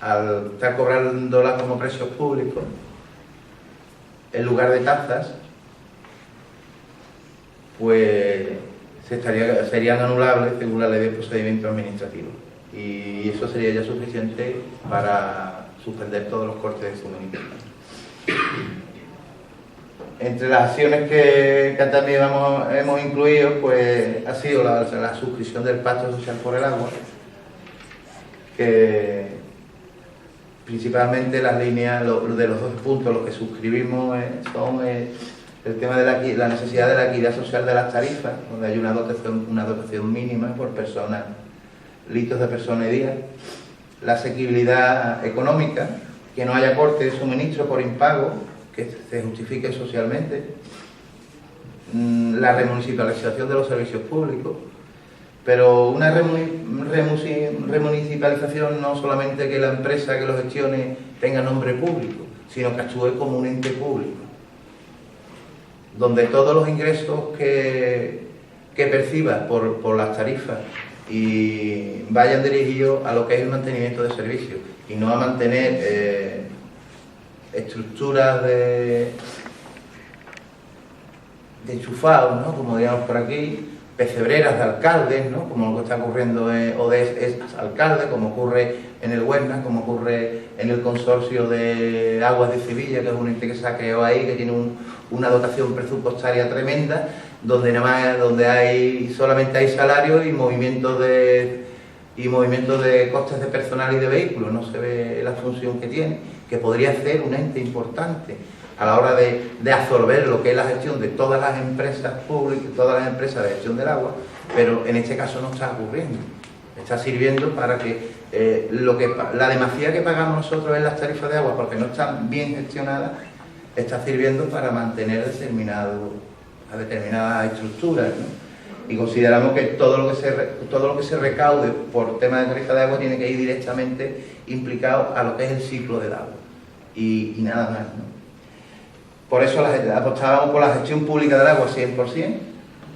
al estar cobrándolas como precios públicos, en lugar de tasas, pues serían anulables según la ley de procedimiento administrativo. Y eso sería ya suficiente para suspender todos los cortes de suministro. Entre las acciones que también hemos incluido, pues ha sido la suscripción del Pacto Social por el Agua, que principalmente las líneas de los 2 puntos, los que suscribimos son el tema de la necesidad de la equidad social de las tarifas, donde hay una dotación mínima por persona, litros de persona y día, la asequibilidad económica, que no haya corte de suministro por impago, que se justifique socialmente, la remunicipalización de los servicios públicos, pero una remunicipalización no solamente que la empresa que lo gestione tenga nombre público, sino que actúe como un ente público, donde todos los ingresos que perciba por las tarifas y vayan dirigidos a lo que es el mantenimiento de servicios y no a mantener estructuras de enchufados, ¿no? Como digamos por aquí, pecebreras de alcaldes, ¿no? Como lo que está ocurriendo o de alcalde, como ocurre en el Huerna, como ocurre en el consorcio de Aguas de Sevilla, que es un ente que se ha creado ahí, que tiene una dotación presupuestaria tremenda, donde solamente hay salarios y movimientos de costes de personal y de vehículos, no se ve la función que tiene, que podría ser un ente importante a la hora de absorber lo que es la gestión de todas las empresas públicas, todas las empresas de gestión del agua, pero en este caso no está ocurriendo. Está sirviendo para que la demasía que pagamos nosotros en las tarifas de agua, porque no están bien gestionadas, está sirviendo para mantener determinadas estructuras, ¿no? Y consideramos que todo lo que se recaude por tema de tarifa de agua tiene que ir directamente implicado a lo que es el ciclo del agua y nada más, ¿no? Por eso apostábamos por la gestión pública del agua 100%,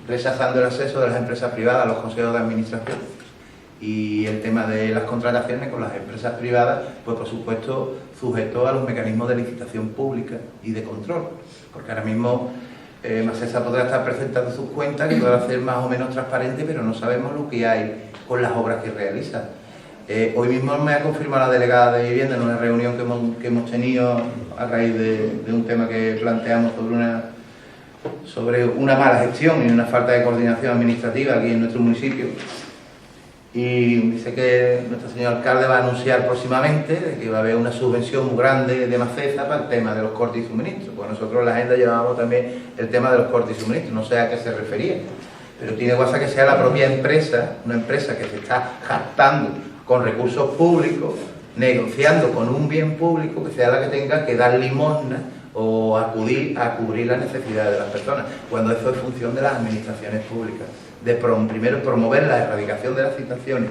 rechazando el acceso de las empresas privadas a los consejos de administración, y el tema de las contrataciones con las empresas privadas, pues por supuesto sujeto a los mecanismos de licitación pública y de control, porque ahora mismo Masesa podrá estar presentando sus cuentas, que podrá ser más o menos transparente, pero no sabemos lo que hay con las obras que realiza. Hoy mismo me ha confirmado la delegada de vivienda en una reunión que hemos tenido a raíz de un tema que planteamos sobre una mala gestión y una falta de coordinación administrativa aquí en nuestro municipio. Y dice que nuestro señor alcalde va a anunciar próximamente de que va a haber una subvención muy grande de Masesa para el tema de los cortes y suministros. Pues nosotros en la agenda llevábamos también el tema de los cortes y suministros, no sé a qué se refería, pero tiene guasa que sea la propia empresa, una empresa que se está jactando con recursos públicos, negociando con un bien público, que sea la que tenga que dar limosna o acudir a cubrir las necesidades de las personas, cuando eso es función de las administraciones públicas. Primero promover la erradicación de las situaciones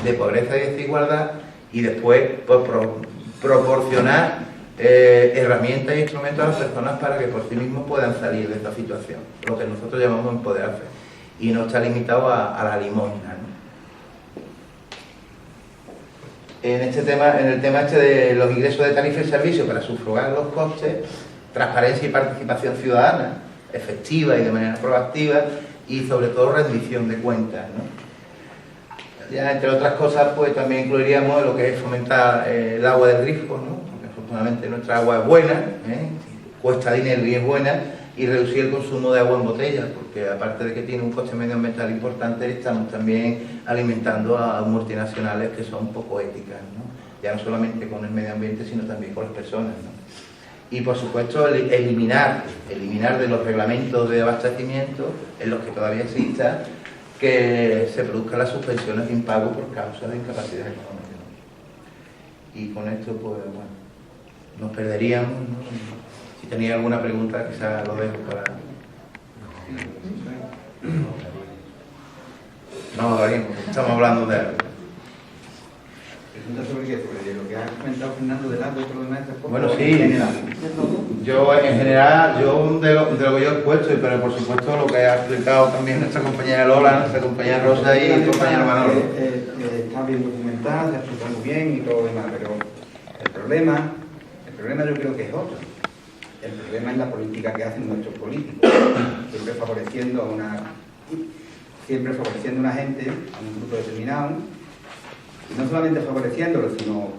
de pobreza y desigualdad y después pues, proporcionar herramientas e instrumentos a las personas para que por sí mismos puedan salir de esta situación, lo que nosotros llamamos empoderarse, y no está limitado a la limosna, ¿no? En el tema de los ingresos de tarifa y servicios para sufragar los costes, transparencia y participación ciudadana efectiva y de manera proactiva, y sobre todo rendición de cuentas, ¿no? Ya entre otras cosas pues también incluiríamos lo que es fomentar el agua del grifo, ¿no? Porque afortunadamente nuestra agua es buena, cuesta dinero y es buena, y reducir el consumo de agua en botella, porque aparte de que tiene un coste medioambiental importante, estamos también alimentando a multinacionales que son poco éticas, ¿no? Ya no solamente con el medio ambiente, sino también con las personas, ¿no? Y por supuesto eliminar de los reglamentos de abastecimiento en los que todavía exista que se produzcan las suspensiones de impago por causa de incapacidad económica, ¿no? Y con esto pues bueno, nos perderíamos, ¿no? Si tenía alguna pregunta quizás lo dejo para... No, Darín, estamos hablando de algo. ¿Sobre qué? Sobre lo que ha comentado Fernando del agua y todo lo demás. Bueno, sí, yo en general, de lo que yo he expuesto, pero por supuesto lo que ha explicado también nuestra compañera Lola, nuestra compañera Rosa y el compañero Manolo. Está bien documentado, se ha explicado muy bien y todo lo demás, pero problema yo creo que es otro. El problema es la política que hacen nuestros políticos, siempre favoreciendo a una gente, a un grupo determinado, y no solamente favoreciéndolo, sino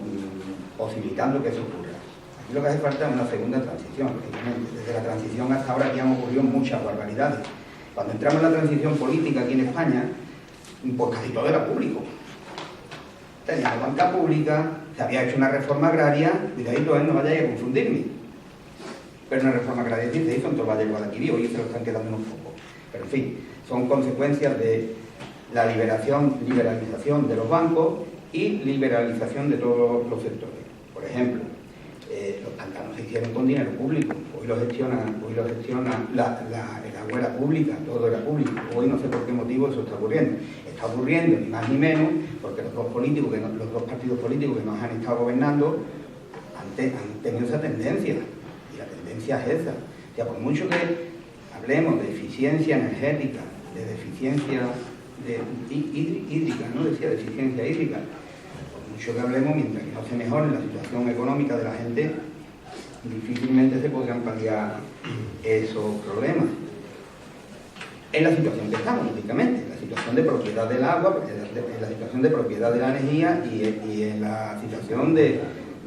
posibilitando que eso ocurra. Aquí lo que hace falta es una segunda transición, lógicamente. Desde la transición hasta ahora aquí han ocurrido muchas barbaridades. Cuando entramos en la transición política aquí en España, pues casi todo era público. Teníamos banca pública, se había hecho una reforma agraria, cuidadito, no vayáis a confundirme. Pero una reforma agraria sí se hizo en todo el Valle del Guadalquivir, hoy se lo están quedando unos pocos. Pero en fin, son consecuencias de la liberalización de los bancos y liberalización de todos los sectores. Por ejemplo, los pantanos se hicieron con dinero público, hoy lo gestiona el agua era pública, todo era público. Hoy no sé por qué motivo eso está ocurriendo. Está ocurriendo ni más ni menos porque los dos partidos políticos que nos han estado gobernando han tenido esa tendencia, y la tendencia es esa. O sea, por mucho que hablemos de eficiencia energética, de deficiencia hídrica, ¿no? Decía, de eficiencia hídrica, por mucho que hablemos, mientras que no se mejore la situación económica de la gente, difícilmente se podrán paliar esos problemas. En la situación que estamos, lógicamente, en la situación de propiedad del agua, en la situación de propiedad de la energía y en la situación de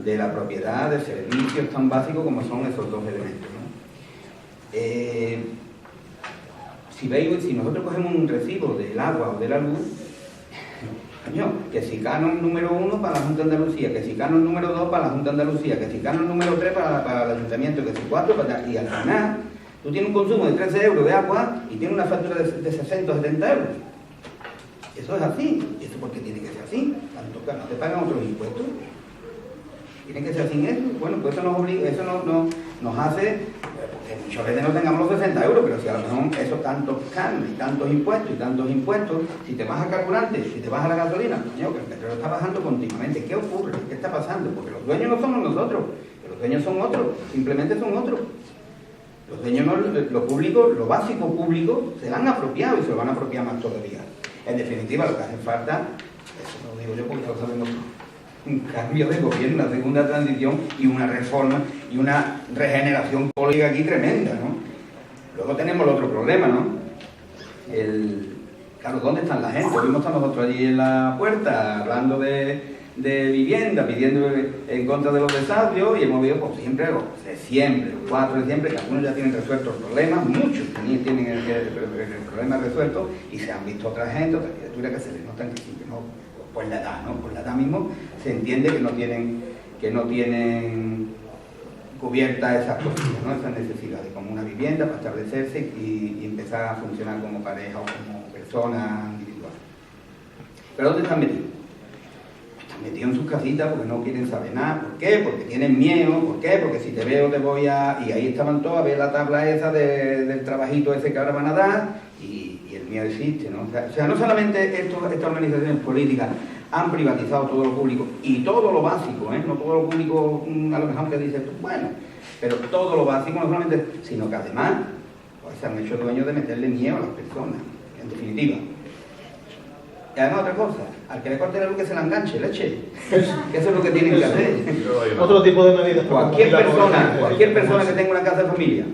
la propiedad de servicios tan básicos como son esos dos elementos, ¿no? Si nosotros cogemos un recibo del agua o de la luz, coño, que si canon número 1 para la Junta de Andalucía, que si canon número 2 para la Junta de Andalucía, que si canon número 3 para el Ayuntamiento, que si 4 para... Y al final, tú tienes un consumo de 13 euros de agua y tienes una factura de 60 o 70 euros. Eso es así. ¿Y eso por qué tiene que ser así? Tanto que no te pagan otros impuestos. Tiene que ser sin eso. Bueno, pues eso nos obliga, eso nos hace que muchas veces no tengamos los 60 euros, pero si a lo mejor eso tantos canos y tantos impuestos, si te vas a carburante, si te vas a la gasolina, coño, que el petróleo está bajando continuamente. ¿Qué ocurre? ¿Qué está pasando? Porque los dueños no somos nosotros, los dueños son otros, simplemente son otros. Los dueños, lo público, lo básico público, se lo han apropiado y se lo van a apropiar más todavía. En definitiva, lo que hace falta, eso lo digo yo porque lo sabemos todos, un cambio de gobierno, una segunda transición y una reforma y una regeneración política aquí tremenda, ¿no? Luego tenemos el otro problema, ¿no? Claro, ¿dónde están la gente? Hoy estamos nosotros allí en la puerta hablando de vivienda, pidiendo en contra de los desahucios, y hemos visto pues, siempre, los 4 de siempre, que algunos ya tienen resueltos el problema, muchos tienen el problema resuelto, y se han visto otra gente, otras criaturas que se les notan que sí, que no, por la edad, ¿no? Por la edad mismo se entiende que no tienen cubiertas esas cosas, ¿no? Esas necesidades, como una vivienda para establecerse y empezar a funcionar como pareja o como persona individual. ¿Pero dónde están metidos? Metidos en sus casitas porque no quieren saber nada. ¿Por qué? Porque tienen miedo. ¿Por qué? Porque si te veo te voy a... Y ahí estaban todos a ver la tabla esa del trabajito ese que ahora van a dar, y el miedo existe, ¿no? O sea, no solamente estas organizaciones políticas han privatizado todo lo público y todo lo básico, ¿eh? No todo lo público, a lo mejor que dices tú, bueno, pero todo lo básico no solamente, sino que además pues, se han hecho dueños de meterle miedo a las personas, en definitiva. Y además otra cosa, al que le corte la luz que se la enganche, leche. Que eso es lo que tienen que hacer. Otro tipo de medidas. Cualquier persona que tenga una casa de familia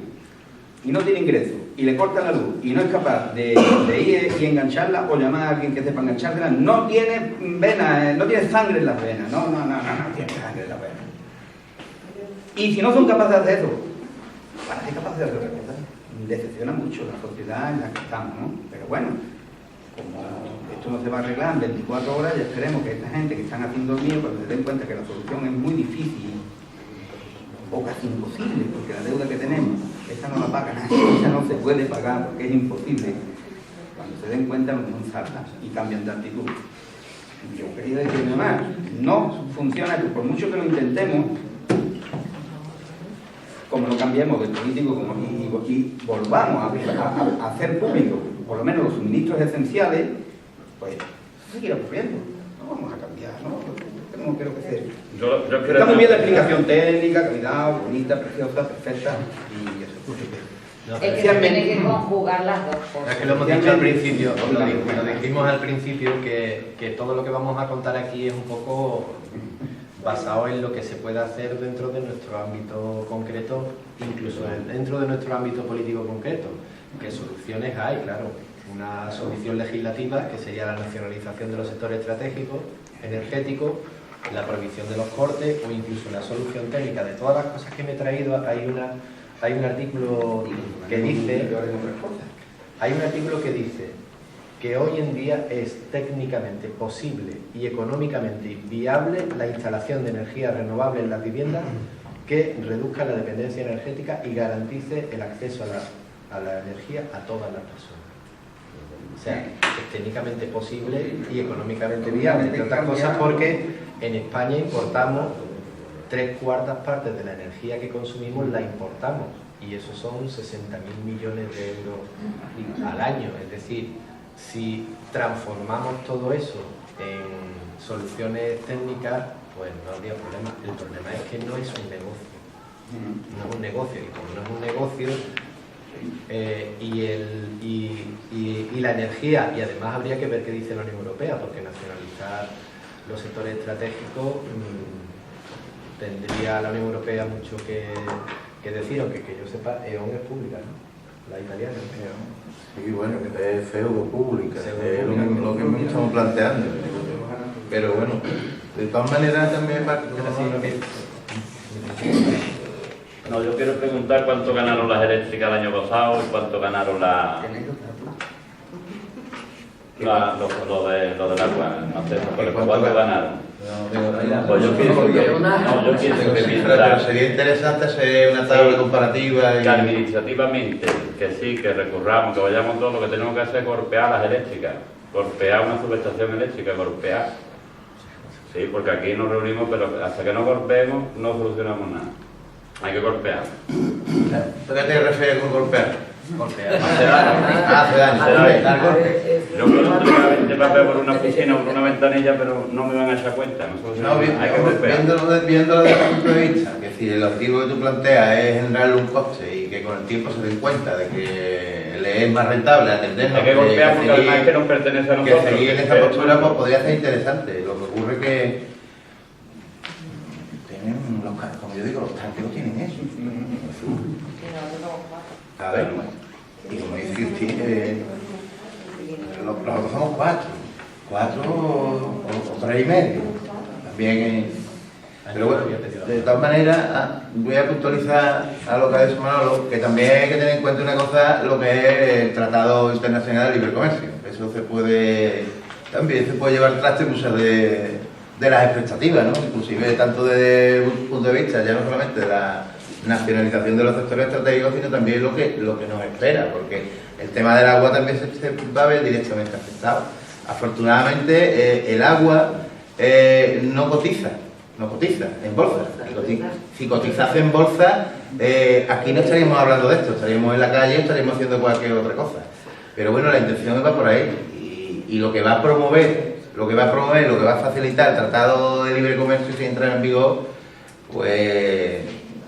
y no tiene ingreso y le corta la luz y no es capaz de ir y engancharla o llamar a alguien que sepa enganchársela, no tiene venas, no tiene sangre en las venas. No tiene sangre en las venas. Y si no son capaces de hacer eso, van a ser capaces de hacer otra cosa. Decepciona mucho la sociedad en la que estamos, ¿no? Pero bueno, como esto no se va a arreglar en 24 horas, ya esperemos que esta gente que están haciendo el mío, cuando se den cuenta que la solución es muy difícil o casi imposible, porque la deuda que tenemos, esa no la paga nadie, esa no se puede pagar porque es imposible. Cuando se den cuenta, no saltan y cambian de actitud. Yo quería decirme más, no funciona que por mucho que lo intentemos, como no cambiemos de político y volvamos a hacer público por lo menos los suministros esenciales, pues seguirá ocurriendo. No vamos a cambiar, ¿no? No creo que sea. Está muy bien la explicación técnica, cuidado, bonita, preciosa, perfecta, y eso. Es que se tiene que conjugar las dos cosas. Es que lo hemos dicho al principio, lo dijimos al principio, que todo lo que vamos a contar aquí es un poco basado en lo que se puede hacer dentro de nuestro ámbito concreto, incluso dentro de nuestro ámbito político concreto. ¿Qué soluciones hay? Claro, una solución legislativa que sería la nacionalización de los sectores estratégicos, energéticos, la prohibición de los cortes o incluso una solución técnica. De todas las cosas que me he traído, hay un artículo que dice... Hay un artículo que dice que hoy en día es técnicamente posible y económicamente viable la instalación de energía renovable en las viviendas que reduzca la dependencia energética y garantice el acceso a la energía a todas las personas. O sea, es técnicamente posible y económicamente viable, entre otras cosas porque en España importamos 3/4 partes de la energía que consumimos, la importamos, y eso son 60.000 millones de euros al año. Es decir, si transformamos todo eso en soluciones técnicas, pues no habría problema. El problema es que no es un negocio. No es un negocio, y como no es un negocio, y la energía, y además habría que ver qué dice la Unión Europea, porque nacionalizar los sectores estratégicos tendría la Unión Europea mucho que decir, aunque que yo sepa, E.ON es pública, ¿no? La italiana. Sí, bueno, que es feudo pública, es lo que me estamos planteando. Pero bueno, de todas maneras también va... No, yo quiero preguntar cuánto ganaron las eléctricas el año pasado y cuánto ganaron lo del agua. No sé, ¿cuánto ganaron? Pues yo pienso que sería interesante hacer una tabla comparativa. Que administrativamente, que sí, que recurramos, que vayamos todo, lo que tenemos que hacer es golpear las eléctricas, golpear una subestación eléctrica, golpear. Sí, porque aquí nos reunimos, pero hasta que no golpeemos no solucionamos nada. Hay que golpear. ¿A qué te refieres con golpear? Golpear. Hace daño. Yo puedo entregar 20 papeles por una piscina o por una ventanilla, pero no me van a echar cuenta. Hay que golpear. Viéndolo desde el punto de vista, que si el objetivo que tú planteas es generarle un coste y que con el tiempo se den cuenta de que le es más rentable atendernos, hay que golpear porque además es que nos pertenece a nosotros. Que seguir en esta postura pues, podría ser interesante. Lo que ocurre que tienen como yo digo, los tanques tienen eso. A ver, y como dice Cristina, los somos 4 o 3 y medio. También, pero bueno, de todas maneras, voy a puntualizar a lo que ha dicho Manolo, que también hay que tener en cuenta una cosa, lo que es el Tratado Internacional de Libre Comercio. Eso también se puede llevar traste muchas de las expectativas, ¿no? Inclusive tanto desde un punto de vista ya no solamente de la nacionalización de los sectores estratégicos, sino también lo que nos espera, porque el tema del agua también se va a ver directamente afectado. Afortunadamente el agua no cotiza en bolsa. Si cotizase en bolsa, aquí no estaríamos hablando de esto, estaríamos en la calle, estaríamos haciendo cualquier otra cosa. Pero bueno, la intención va por ahí, y lo que va a promover, lo que va a facilitar el Tratado de Libre Comercio si entra en vigor, pues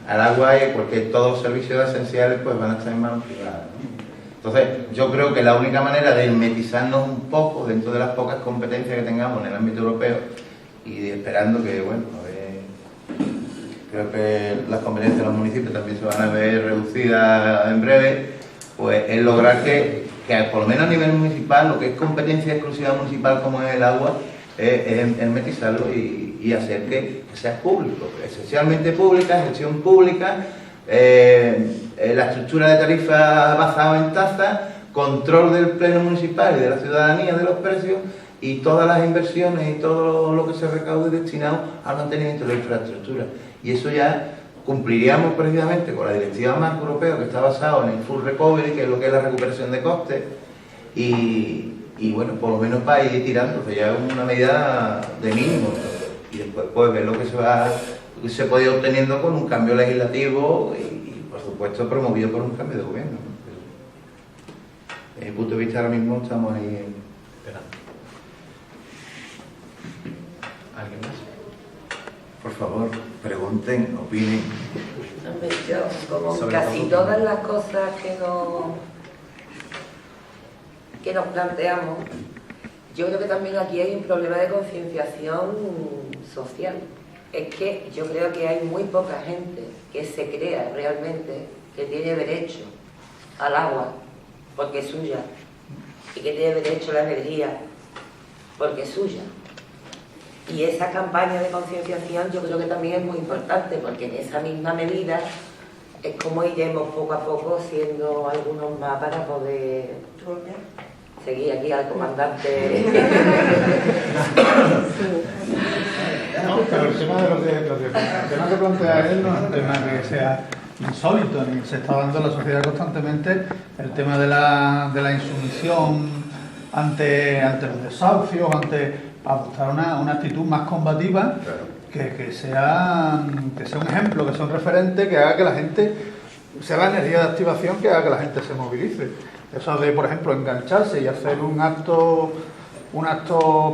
al agua y porque todos los servicios esenciales pues van a estar en manos privadas, ¿no? Entonces, yo creo que la única manera de hermetizarnos un poco dentro de las pocas competencias que tengamos en el ámbito europeo, y esperando que, bueno, creo que las competencias de los municipios también se van a ver reducidas en breve, pues es lograr que por lo menos a nivel municipal, lo que es competencia exclusiva municipal como es el agua, es hermetizarlo y hacer que sea público, esencialmente pública, gestión pública, la estructura de tarifa basada en tasas, control del pleno municipal y de la ciudadanía de los precios, y todas las inversiones y todo lo que se recaude destinado al mantenimiento de la infraestructura. Y eso ya cumpliríamos precisamente con la directiva marco europea, que está basado en el full recovery, que es lo que es la recuperación de costes, y bueno, por lo menos para ir tirando, que ya es una medida de mínimo, y después pues ver lo que se puede ir obteniendo con un cambio legislativo y por supuesto promovido por un cambio de gobierno, ¿no? Pero, desde mi punto de vista ahora mismo estamos ahí esperando. ¿Alguien más? Por favor, pregunten, opinen. Hombre, yo, como Sobre casi todo, todas las cosas que nos planteamos, yo creo que también aquí hay un problema de concienciación social. es que yo creo que hay muy poca gente que se crea realmente que tiene derecho al agua porque es suya y que tiene derecho a la energía porque es suya. Y esa campaña de concienciación yo creo que también es muy importante, porque en esa misma medida es como iremos poco a poco siendo algunos más para poder seguir aquí al comandante. No, pero el tema de el tema que plantea él no es un tema que sea insólito, ni se está dando en la sociedad constantemente el tema de la insumisión ante los desahucios, adoptar una actitud más combativa, que sea un ejemplo, que sea un referente, que haga que la gente, sea la energía de activación que haga que la gente se movilice. Eso de, por ejemplo, engancharse y hacer un acto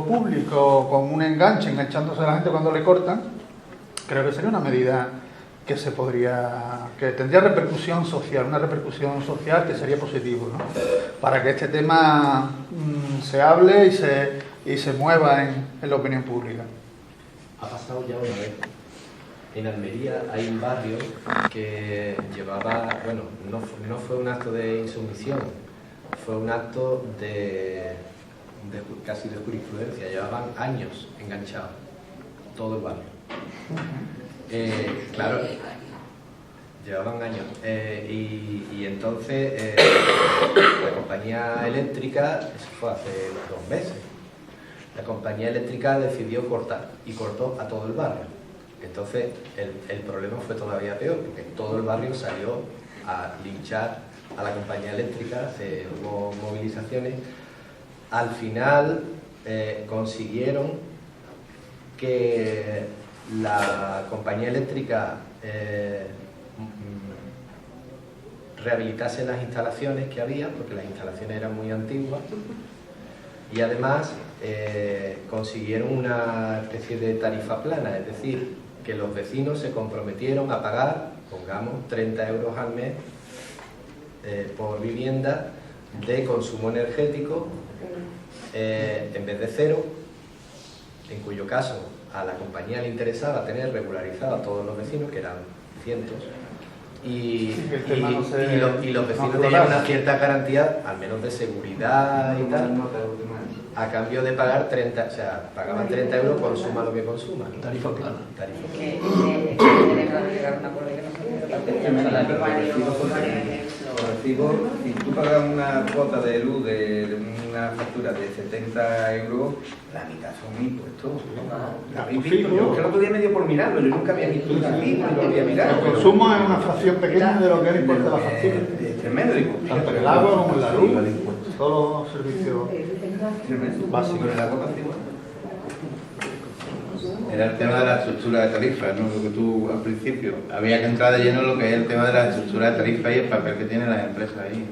público con un enganche, enganchándose a la gente cuando le cortan, creo que sería una medida que tendría repercusión social, una repercusión social que sería positivo, ¿no? Para que este tema se hable y se mueva en la opinión pública. Ha pasado ya una vez. En Almería hay un barrio que llevaba, bueno, no fue un acto de insumisión, fue un acto casi de jurisprudencia. Llevaban años enganchados, todo el barrio. Claro, llevaban años. Y entonces la compañía eléctrica, eso fue hace 2 meses, la compañía eléctrica decidió cortar y cortó a todo el barrio. Entonces el problema fue todavía peor, porque todo el barrio salió a linchar a la compañía eléctrica, hubo movilizaciones. Al final consiguieron que la compañía eléctrica rehabilitase las instalaciones que había, porque las instalaciones eran muy antiguas, y además consiguieron una especie de tarifa plana, es decir, que los vecinos se comprometieron a pagar, pongamos, 30 euros al mes por vivienda de consumo energético en vez de 0, en cuyo caso a la compañía le interesaba tener regularizado a todos los vecinos, que eran cientos, y los vecinos tenían una cierta garantía, al menos de seguridad y tal, a cambio de pagar 30, o sea, pagaban 30 euros, consuma lo que consuma. Tarifa plana. Si tú pagas una cuota de luz de una factura de 70 euros, la mitad son impuestos. Yo que el otro día me dio por mirarlo, yo nunca había visto una misma y lo había mirado. El consumo es una fracción pequeña de lo que es el importe de la factura. Es tremendo el impuesto. Tanto en el agua como en la luz, todos los servicios básicos. Era el tema de la estructura de tarifas, ¿no? Lo que tú al principio había que entrar de lleno en lo que es el tema de la estructura de tarifas y el papel que tienen las empresas ahí.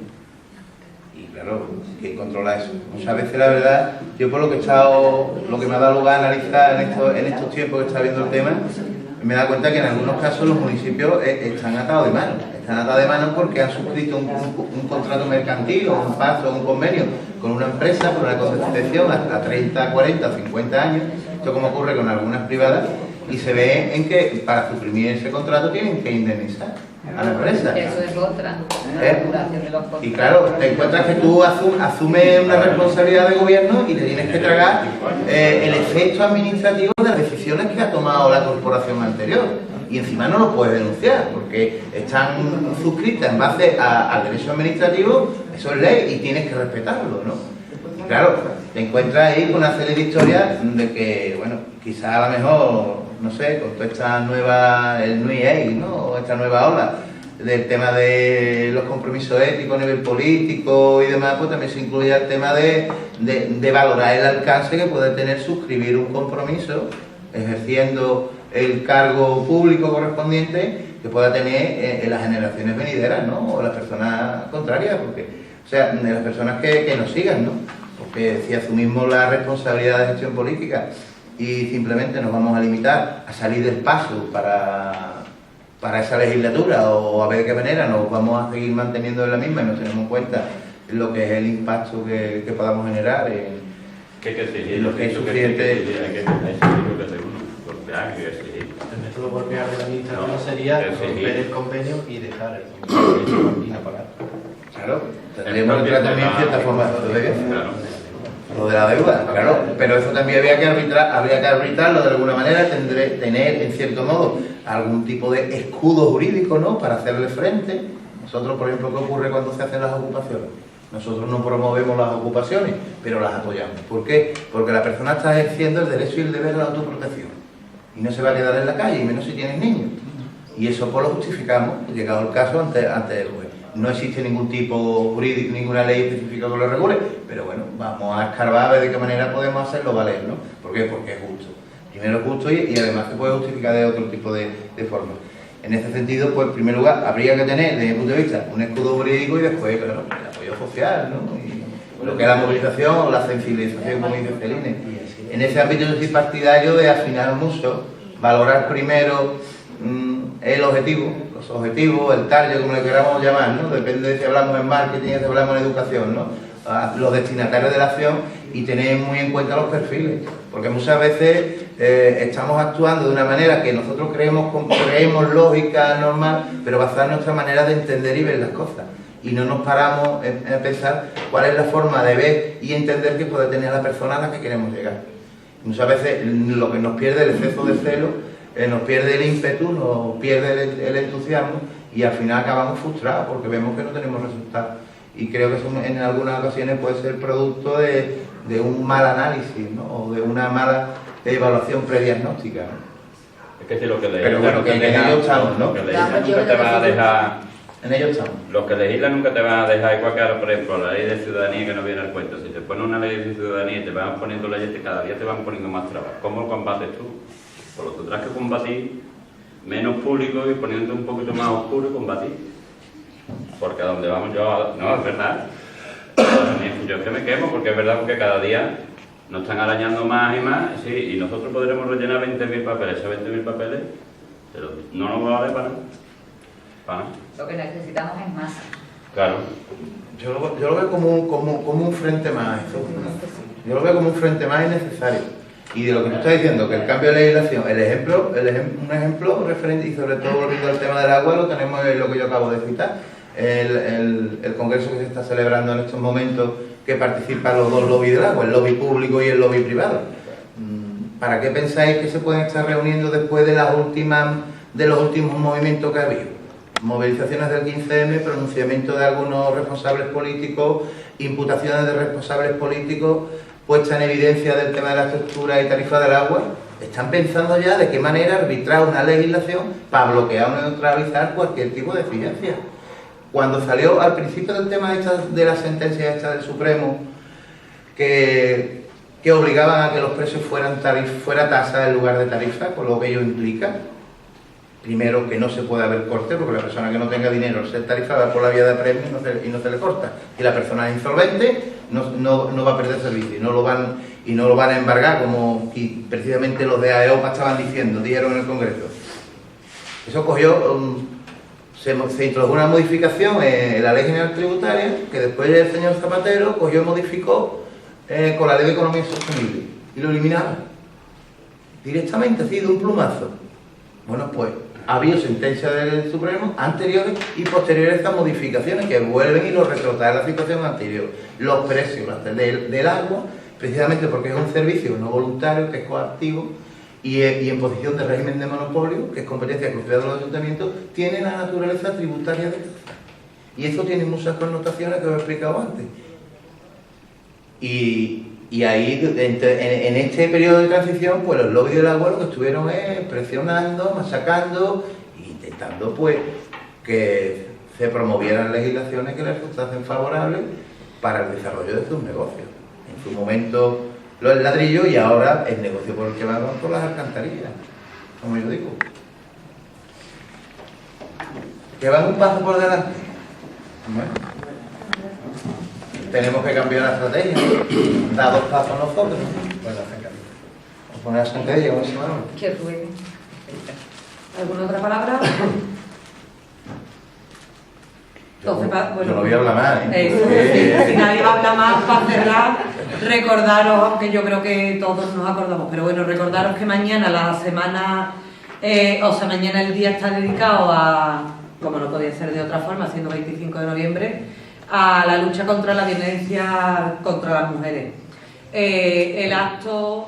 Y claro, ¿quién controla eso? Muchas veces, la verdad, yo por lo que me ha dado lugar a analizar en estos tiempos que está viendo el tema, me he dado cuenta que en algunos casos los municipios están atados de manos. Están atados de manos porque han suscrito un contrato mercantil o un pacto o un convenio con una empresa por una concesión hasta 30, 40, 50 años. Esto como ocurre con algunas privadas, y se ve en que para suprimir ese contrato tienen que indemnizar a la empresa. Eso es otra, una regulación de los contratos. Y claro, te encuentras que tú asumes una responsabilidad de gobierno y te tienes que tragar el efecto administrativo de las decisiones que ha tomado la corporación anterior. Y encima no lo puedes denunciar, porque están suscritas en base al derecho administrativo, eso es ley y tienes que respetarlo, ¿no? Claro, te encuentras ahí con una serie de historias de que, bueno, quizás a lo mejor, no sé, con toda esta nueva, el New Age, ¿no? O esta nueva ola del tema de los compromisos éticos a nivel político y demás, pues también se incluye el tema de valorar el alcance que puede tener suscribir un compromiso ejerciendo el cargo público correspondiente que pueda tener en las generaciones venideras, ¿no? O las personas contrarias, porque, o sea, de las personas que nos sigan, ¿no? Porque si asumimos la responsabilidad de gestión política y simplemente nos vamos a limitar a salir del paso para esa legislatura o a ver de qué manera nos vamos a seguir manteniendo en la misma y no tenemos en cuenta lo que es el impacto que podamos generar en que hay que exigir, lo que es suficiente. hay que exigir lo que hace uno, golpear, hay que exigir. solo golpear de la administración sería que sí. romper el convenio y dejar el convenio y no pagar. Claro, tendríamos que entrar también en cierta forma lo de la deuda, claro, pero eso también habría que arbitrarlo de alguna manera, tener en cierto modo algún tipo de escudo jurídico, ¿no?, para hacerle frente. Nosotros, por ejemplo, ¿qué ocurre cuando se hacen las ocupaciones? Nosotros no promovemos las ocupaciones, pero las apoyamos. ¿Por qué? Porque la persona está ejerciendo el derecho y el deber de la autoprotección y no se va a quedar en la calle, y menos si tienen niños. Y eso pues lo justificamos, llegado el caso, ante el juez. No existe ningún tipo jurídico, ninguna ley específica que lo regule, pero bueno, vamos a escarbar a ver de qué manera podemos hacerlo valer, ¿no? ¿Por qué? Porque es justo. Primero es justo y además se puede justificar de otro tipo de formas. En ese sentido, pues en primer lugar, habría que tener, desde mi punto de vista, un escudo jurídico y después, claro, el apoyo social, ¿no? Y lo que es la movilización o la sensibilización, como dice Celine. En ese ámbito yo soy partidario de afinar mucho, valorar primero el objetivo, los objetivos, el target, como le queramos llamar, ¿no? Depende de si hablamos en marketing, si hablamos en educación, ¿no? Los destinatarios de la acción y tener muy en cuenta los perfiles, porque muchas veces estamos actuando de una manera que nosotros creemos lógica, normal, pero basada en nuestra manera de entender y ver las cosas. Y no nos paramos en pensar cuál es la forma de ver y entender que puede tener la persona a la que queremos llegar. Muchas veces lo que nos pierde el exceso de celo, nos pierde el ímpetu, nos pierde el entusiasmo y al final acabamos frustrados porque vemos que no tenemos resultados. Y creo que eso en algunas ocasiones puede ser producto de un mal análisis, ¿no? O de una mala evaluación prediagnóstica, ¿no? Es que si lo que Pero bueno, que en ello estamos, ¿no? Lo que legislan nunca te va a dejar... En ello estamos. Los que legislan nunca te van a dejar igual que ahora, por ejemplo, la ley de ciudadanía que no viene al cuento. Si te ponen una ley de ciudadanía y te van poniendo leyes que cada día te van poniendo más trabas, ¿cómo lo combates tú? Pues lo tendrás que combatir menos público y poniéndote un poquito más oscuro y combatir. Porque a donde vamos yo, no, es verdad. Yo es que me quemo, porque es verdad porque cada día nos están arañando más y más, sí, y nosotros podremos rellenar 20.000 papeles, esos 20.000 papeles, pero no nos va a valer para nada. Lo que necesitamos es masa. Claro. Yo lo veo como un frente más, esto. Yo lo veo como un frente más innecesario. Y de lo que tú estás diciendo, que el cambio de legislación, un ejemplo referente, y sobre todo volviendo al tema del agua, lo tenemos en lo que yo acabo de citar, el congreso que se está celebrando en estos momentos, que participan los dos lobbies del agua, el lobby público y el lobby privado. ¿Para qué pensáis que se pueden estar reuniendo después de los últimos movimientos que ha habido? Movilizaciones del 15M, pronunciamiento de algunos responsables políticos, imputaciones de responsables políticos, puesta en evidencia del tema de la estructura y tarifa del agua. Están pensando ya de qué manera arbitrar una legislación para bloquear o neutralizar cualquier tipo de exigencia. Cuando salió al principio del tema de la sentencia esta del Supremo, que obligaban a que los precios fuera tasa en lugar de tarifa, con lo que ello implica, primero, que no se puede haber corte, porque la persona que no tenga dinero al ser tarifada por la vía de premio y no se le corta. Y la persona insolvente no va a perder servicio y no lo van a embargar, como precisamente los de AEOPA estaban dijeron en el Congreso. Eso cogió, se introdujo una modificación en la Ley General Tributaria, que después el señor Zapatero cogió y modificó con la Ley de Economía Sostenible y lo eliminaba directamente, así de un plumazo. Bueno, pues ha habido sentencias del Supremo anteriores y posteriores a estas modificaciones que vuelven y lo retrotraen a la situación anterior. Los precios del agua, precisamente porque es un servicio no voluntario, que es coactivo y en posición de régimen de monopolio, que es competencia exclusiva de los ayuntamientos, tiene la naturaleza tributaria de tasa. Y eso tiene muchas connotaciones que os he explicado antes. Y ahí, en este periodo de transición, pues los lobbies del agua lo que estuvieron es presionando, machacando e intentando pues que se promovieran legislaciones que les resultasen favorables para el desarrollo de sus negocios. En su momento los ladrillos y ahora el negocio por el que van por las alcantarillas, como yo digo. Que van un paso por delante. Bueno. Tenemos que cambiar la estrategia, dar 2 pasos nosotros. Vamos a poner la estrategia, ¿cómo se llama? Que ruede. ¿Alguna otra palabra? Entonces, bueno, yo no voy a hablar más, si nadie va a hablar más, para cerrar, recordaros, aunque yo creo que todos nos acordamos, pero bueno, recordaros que mañana la semana Mañana el día está dedicado a, como no podía ser de otra forma, siendo 25 de noviembre, a la lucha contra la violencia contra las mujeres. El acto